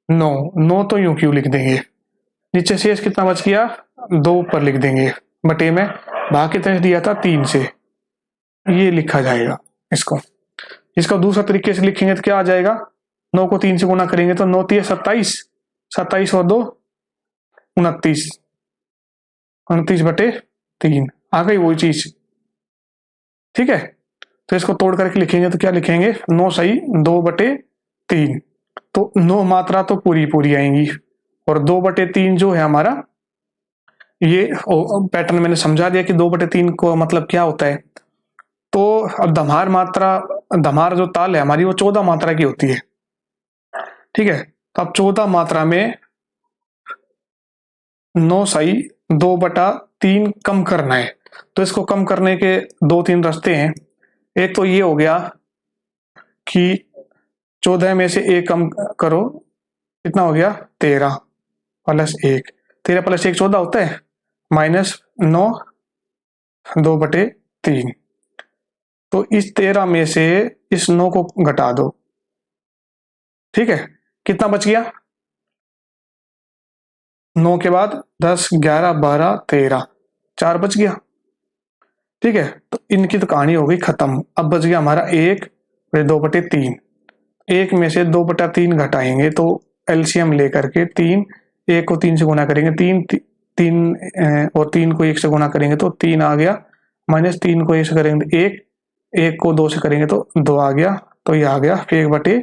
9, 9 तो यूं क्यों लिख देंगे, नीचे शेष कितना बच गया 2 पर लिख देंगे, बटे में भाग कितने दिया था 3 से, ये लिखा जाएगा इसको। इसका दूसरा तरीके से लिखेंगे तो क्या आ जाएगा, 9 को 3 से गुना करेंगे तो 9 3 27, 27 और 2 29, 29 बटे 3 आ गई वही चीज। ठीक है, तो इसको तोड़ करके लिखेंगे तो क्या लिखेंगे, 9 सही 2 बटे 3, तो 9 मात्रा तो पूरी पूरी आएंगी और 2 बटे 3 जो है हमारा, ये पैटर्न मैंने समझा दिया कि 2 बटे 3 को मतलब क्या होता है। तो अब धमार मात्रा, धमार जो ताल है हमारी वो 14 मात्रा की होती है। ठीक है, तो अब 14 मात्रा में 9 सही 2 बटा 3 कम करना है, तो इसको कम करने के 2-3 रास्ते हैं। एक तो ये हो गया कि 14 में से 1 कम करो, कितना हो गया 13 प्लस 1, 13 प्लस 1 14 होता है, -9 2 बटे 3, तो इस 13 में से इस 9 को घटा दो। ठीक है, कितना बच गया, 9 के बाद 10 11 12 13, 4 बच गया। ठीक है, तो इनकी तो कहानी हो गई खत्म। अब बच गया हमारा 1 फिर 2 बटे 3, 1 में से 2 बटा 3 घटाएंगे तो एलसीएम लेकर के 3, 1 को 3 से गुना करेंगे 3, 3 और 3 को 1 से गुना करेंगे तो 3 आ गया, -3 को 1 से करेंगे तो 1, 1 को 2 से करेंगे तो 2 आ गया, तो ये आ गया 1 बटे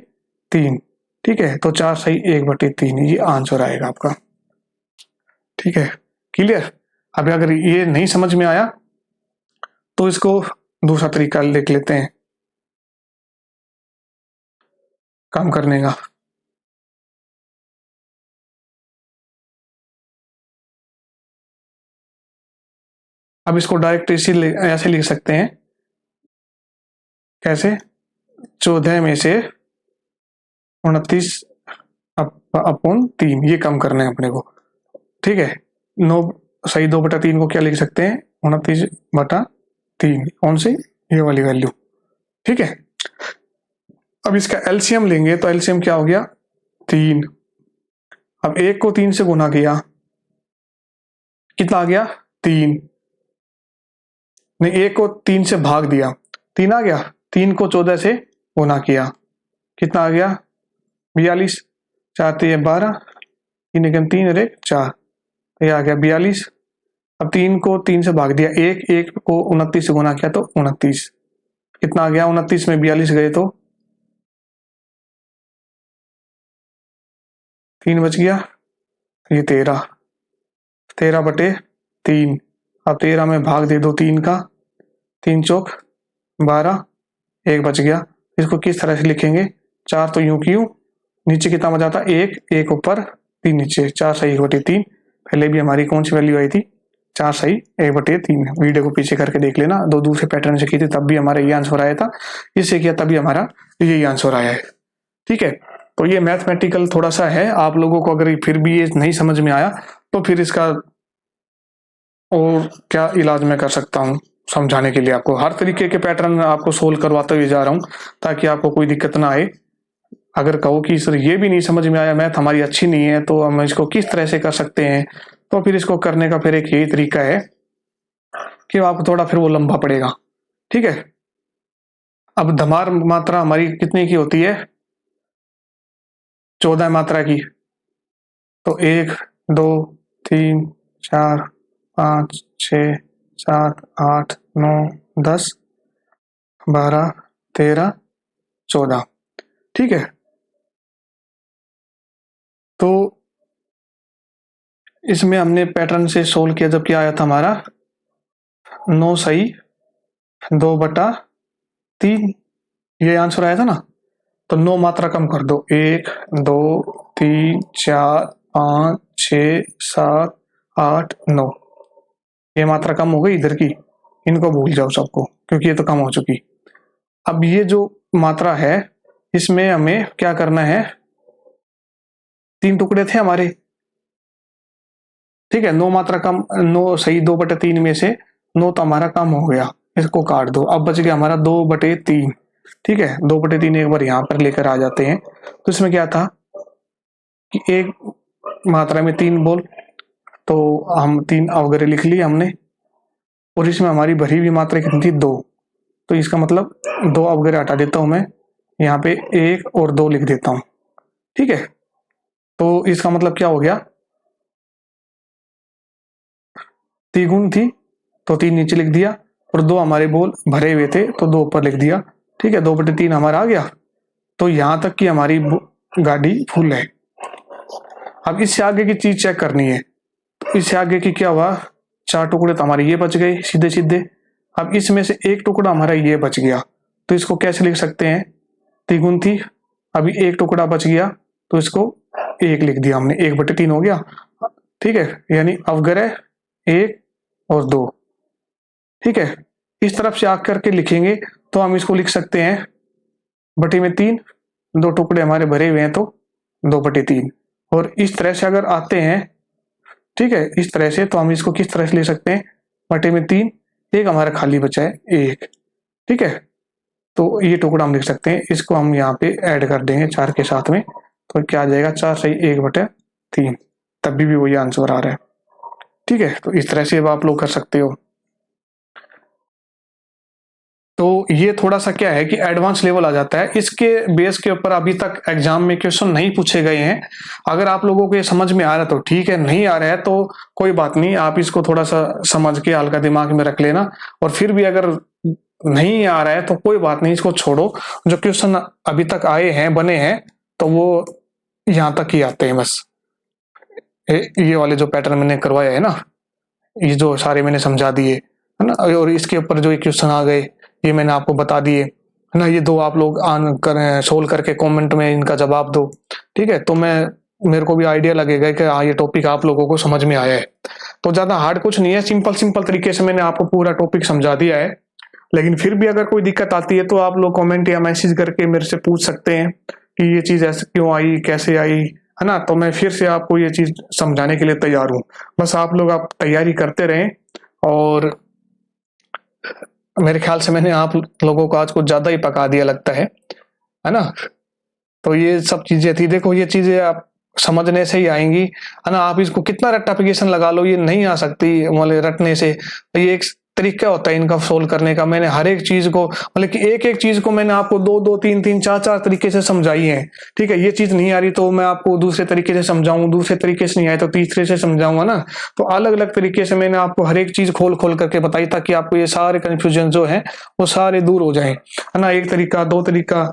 3। ठीक है, तो 4 सही 1 बटे 3, ये आंसर आएगा आपका। ठीक है, क्लियर। अब अगर ये नहीं समझ में आया तो इसको दूसरा तरीका देख लेते हैं काम करने का। अब इसको डायरेक्ट ऐसे लिख सकते हैं, कैसे, 14 में से 29 अपॉन 3, ये कम करना है अपने को। ठीक है, 9 सही 2 बटा 3 को क्या लिख सकते हैं, 29 बटा 3, कौन सी, ये वाली वैल्यू। ठीक है, अब इसका एलसीएम लेंगे तो एलसीएम क्या हो गया 3, अब 1 को 3 से गुना किया, कितना आ गया 3, नहीं 1 को 3 से भाग दिया 3 आ गया, 3 को 14 से गुना किया, कितना आ गया 42, 4 3 12, 3 3 और 1 4, ये आ गया 42। अब 3 को 3 से भाग दिया, 1 को 29 से गुना किया तो 29, कितना आ गया 29 में 42 गए तो 3 बच गया, ये 13, 13 बटे 3। अब 13 में भाग दे दो 3 का, 3 चौक 12, 1 बच गया। इसको किस तरह से लिखेंगे, 4 तो यूं की यूं, नीचे कितना बचा था 1, 1 ऊपर 3 नीचे, 4 सही 1 बटे 3। पहले भी हमारी कौन सी वैल्यू आई थी, 4 सही 1 बटे 3। वीडियो को पीछे करके देख लेना, दो दूसरे पैटर्न से की थी तब भी हमारा ये आंसर आया था, इससे किया तभी हमारा यही आंसर आया है। ठीक है, तो ये मैथमेटिकल थोड़ा सा है, आप लोगों को अगर फिर भी ये नहीं समझ में आया तो फिर इसका और क्या इलाज मैं कर सकता हूँ समझाने के लिए, आपको हर तरीके के पैटर्न आपको सोल्व करवाते हुए जा रहा हूँ ताकि आपको कोई दिक्कत ना आए। अगर कहो कि सर ये भी नहीं समझ में आया, मैथ हमारी अच्छी नहीं है, तो हम इसको किस तरह से कर सकते हैं, तो फिर इसको करने का फिर एक यही तरीका है कि आपको थोड़ा फिर वो लंबा पड़ेगा। ठीक है, अब धमार मात्रा हमारी कितने की होती है, 14 मात्रा की, तो 1 2 3 4 5 6 7 8 9 10 12 13 14। ठीक है, तो इसमें हमने पैटर्न से सोल्व किया, जब क्या आया था हमारा 9 सही 2/3, ये आंसर आया था ना। तो 9 मात्रा कम कर दो, 1 2 3 4 5 6 7 8 9, ये मात्रा कम हो गई इधर की, इनको भूल जाओ सबको क्योंकि ये तो कम हो चुकी। अब ये जो मात्रा है इसमें हमें क्या करना है, 3 टुकड़े थे हमारे, ठीक है। 9 मात्रा कम, 9 सही 2/3 में से 9 तो हमारा कम हो गया, इसको काट दो। अब बच गया हमारा 2/3, ठीक है। 2/3 एक बार यहाँ पर लेकर आ जाते हैं। तो इसमें क्या था कि एक मात्रा में 3 बोल, तो हम 3 अवगरे लिख लिए हमने, और इसमें हमारी भरी हुई मात्रा कितनी थी 2, तो इसका मतलब 2 अवगरे हटा देता हूं मैं, यहाँ पे 1 और 2 लिख देता हूं, ठीक है। तो इसका मतलब क्या हो गया, त्रिगुण थी तो 3 नीचे लिख दिया, और 2 हमारे बोल भरे हुए थे तो 2 ऊपर लिख दिया, ठीक है। 2/3 हमारा आ गया। तो यहां तक कि हमारी गाड़ी फुल है। अब इससे आगे की चीज चेक करनी है। तो इससे आगे की क्या हुआ, 4 टुकड़े तो हमारे ये बच गए सीधे सीधे। अब इसमें से एक टुकड़ा हमारा ये बच गया, तो इसको कैसे लिख सकते हैं, त्रिगुण थी, अभी एक टुकड़ा बच गया तो इसको 1 लिख दिया हमने, 1/3 हो गया, ठीक है। यानी अवग्रह 1 और 2, ठीक है। इस तरफ से आकर के लिखेंगे तो हम इसको लिख सकते हैं बटे में 3, 2 टुकड़े हमारे भरे हुए हैं तो 2/3। और इस तरह से अगर आते हैं, ठीक है, इस तरह से, तो हम इसको किस तरह से ले सकते हैं, बटे में 3, एक हमारा खाली बचा है 1, ठीक है। तो ये टुकड़ा हम लिख सकते हैं, इसको हम यहाँ पे ऐड कर देंगे 4 के साथ में, तो क्या आ जाएगा, 4 सही 1/3, तब भी वही आंसर आ रहा है, ठीक है। तो इस तरह से आप लोग कर सकते हो। तो ये थोड़ा सा क्या है कि एडवांस लेवल आ जाता है, इसके बेस के ऊपर अभी तक एग्जाम में क्वेश्चन नहीं पूछे गए हैं। अगर आप लोगों को ये समझ में आ रहा है तो ठीक है, नहीं आ रहा है तो कोई बात नहीं, आप इसको थोड़ा सा समझ के हल्का दिमाग में रख लेना। और फिर भी अगर नहीं आ रहा है तो कोई बात नहीं, इसको छोड़ो। जो क्वेश्चन अभी तक आए हैं बने हैं तो वो यहाँ तक ही आते हैं बस। ये वाले जो पैटर्न मैंने करवाया है ना, ये जो सारे मैंने समझा दिए है ना, और इसके ऊपर जो क्वेश्चन आ गए ये मैंने आपको बता दिए है ना, ये 2 आप लोग आन करें सोल्व करके कमेंट में इनका जवाब दो, ठीक है। तो मेरे को भी आइडिया लगेगा कि हाँ ये टॉपिक आप लोगों को समझ में आया है। तो ज्यादा हार्ड कुछ नहीं है, सिंपल सिंपल तरीके से मैंने आपको पूरा टॉपिक समझा दिया है। लेकिन फिर भी अगर कोई दिक्कत आती है तो आप लोग कमेंट या मैसेज करके मेरे से पूछ सकते हैं कि ये चीज ऐसे क्यों आई, कैसे आई, है ना। तो मैं फिर से आपको ये चीज समझाने के लिए तैयार हूँ। बस आप लोग तैयारी करते रहें। और मेरे ख्याल से मैंने आप लोगों को आज कुछ ज्यादा ही पका दिया लगता है ना। तो ये सब चीजें थी, देखो ये चीजें आप समझने से ही आएंगी, है ना। आप इसको कितना रट्टाफिकेशन लगा लो, ये नहीं आ सकती मतलब रटने से। तो ये एक तरीका होता है इनका सोल्व करने का। मैंने हर एक चीज को मतलब कि एक एक चीज को मैंने आपको 2-2 3-3 4-4 तरीके से समझाई है, ठीक है। ये चीज नहीं आ रही तो मैं आपको दूसरे तरीके से समझाऊं, दूसरे तरीके से नहीं आए तो तीसरे से समझाऊंगा ना। तो अलग अलग तरीके से मैंने आपको हर एक चीज खोल खोल करके बताई ताकि आपको ये सारे कंफ्यूजन जो है वो सारे दूर हो जाए, है ना। एक तरीका, 2 तरीका।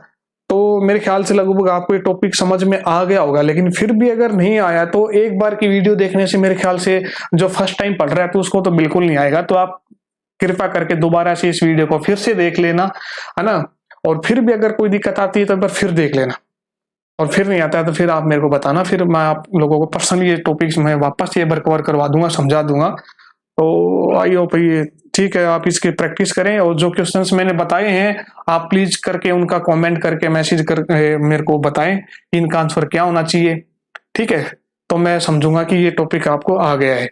तो मेरे ख्याल से लगभग आपको ये टॉपिक समझ में आ गया होगा। लेकिन फिर भी अगर नहीं आया तो एक बार की वीडियो देखने से मेरे ख्याल से जो फर्स्ट टाइम पढ़ रहा है तो उसको तो बिल्कुल नहीं आएगा। तो आप कृपया करके दोबारा से इस वीडियो को फिर से देख लेना, है ना। और फिर भी अगर कोई दिक्कत आती है तो एक बार फिर देख लेना, और फिर नहीं आता है तो फिर आप मेरे को बताना, फिर मैं आप लोगों को पर्सनली ये टॉपिक्स मैं वापस ये बार कवर करवा दूंगा, समझा दूंगा। तो आई होप ये ठीक है, आप इसकी प्रैक्टिस करें। और जो क्वेश्चंस मैंने बताए हैं आप प्लीज करके उनका कमेंट करके मैसेज करके मेरे को बताएं इनका आंसर क्या होना चाहिए, ठीक है। तो मैं समझूंगा कि ये टॉपिक आपको आ गया है।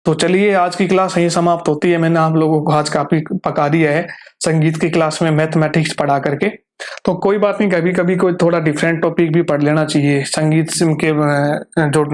तो चलिए आज की क्लास यहीं समाप्त होती है। मैंने आप लोगों को आज काफी पका दिया है संगीत की क्लास में मैथमेटिक्स पढ़ा करके। तो कोई बात नहीं, कभी कभी कोई थोड़ा डिफरेंट टॉपिक भी पढ़ लेना चाहिए। संगीत के जो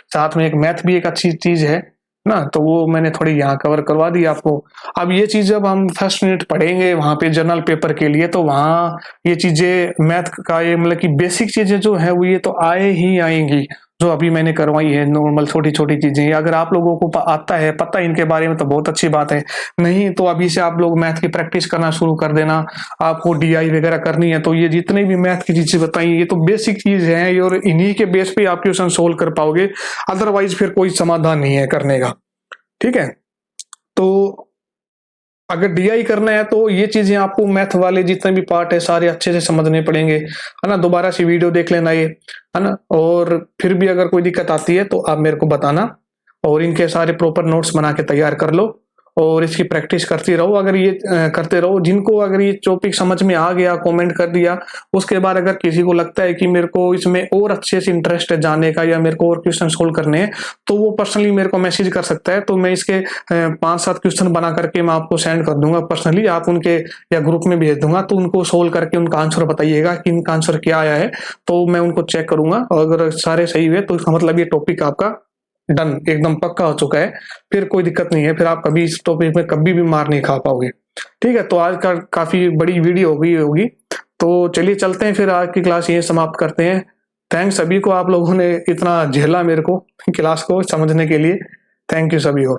साथ में एक मैथ भी एक अच्छी चीज है ना, तो वो मैंने थोड़ी यहाँ कवर करवा दी आपको। अब ये चीज जब हम फर्स्ट यूनिट पढ़ेंगे वहां पे जर्नल पेपर के लिए, तो वहाँ ये चीजें मैथ का ये मतलब कि बेसिक चीजें जो है वो ये तो आए ही आएंगी। जो अभी मैंने करवाई है नॉर्मल छोटी छोटी चीजें, अगर आप लोगों को आता है, पता है इनके बारे में तो बहुत अच्छी बात है। नहीं तो अभी से आप लोग मैथ की प्रैक्टिस करना शुरू कर देना। आपको डीआई वगैरह करनी है तो ये जितने भी मैथ की चीजें बताई ये तो बेसिक चीज है, और इन्हीं के बेस पे आप क्वेश्चन सोल्व कर पाओगे। अदरवाइज फिर कोई समाधान नहीं है करने का, ठीक है। तो अगर डीआई करना है तो ये चीजें आपको मैथ वाले जितने भी पार्ट है सारे अच्छे से समझने पड़ेंगे, है ना। दोबारा से वीडियो देख लेना ये, है ना। और फिर भी अगर कोई दिक्कत आती है तो आप मेरे को बताना, और इनके सारे प्रॉपर नोट्स बना के तैयार कर लो और इसकी प्रैक्टिस करती रहो। अगर ये करते रहो, जिनको अगर ये टॉपिक समझ में आ गया कमेंट कर दिया, उसके बाद अगर किसी को लगता है कि मेरे को इसमें और अच्छे से इंटरेस्ट है जाने का या मेरे को और क्वेश्चन सोल्व करने हैं, तो वो पर्सनली मेरे को मैसेज कर सकता है। तो मैं इसके 5-7 क्वेश्चन बना करके मैं आपको सेंड कर दूंगा पर्सनली, आप उनके या ग्रुप में भेज दूंगा, तो उनको सोल्व करके उनका आंसर बताइएगा कि इनका आंसर क्या आया है, तो मैं उनको चेक करूंगा। और अगर सारे सही हुए तो इसका मतलब ये टॉपिक आपका डन एकदम पक्का हो चुका है, फिर कोई दिक्कत नहीं है, फिर आप कभी इस टॉपिक में कभी भी मार नहीं खा पाओगे। ठीक है, तो आज का काफी बड़ी वीडियो हो गई होगी, तो चलिए चलते हैं फिर, आज की क्लास यही समाप्त करते हैं। थैंक्स सभी को, आप लोगों ने इतना झेला मेरे को क्लास को समझने के लिए। थैंक यू सभी को।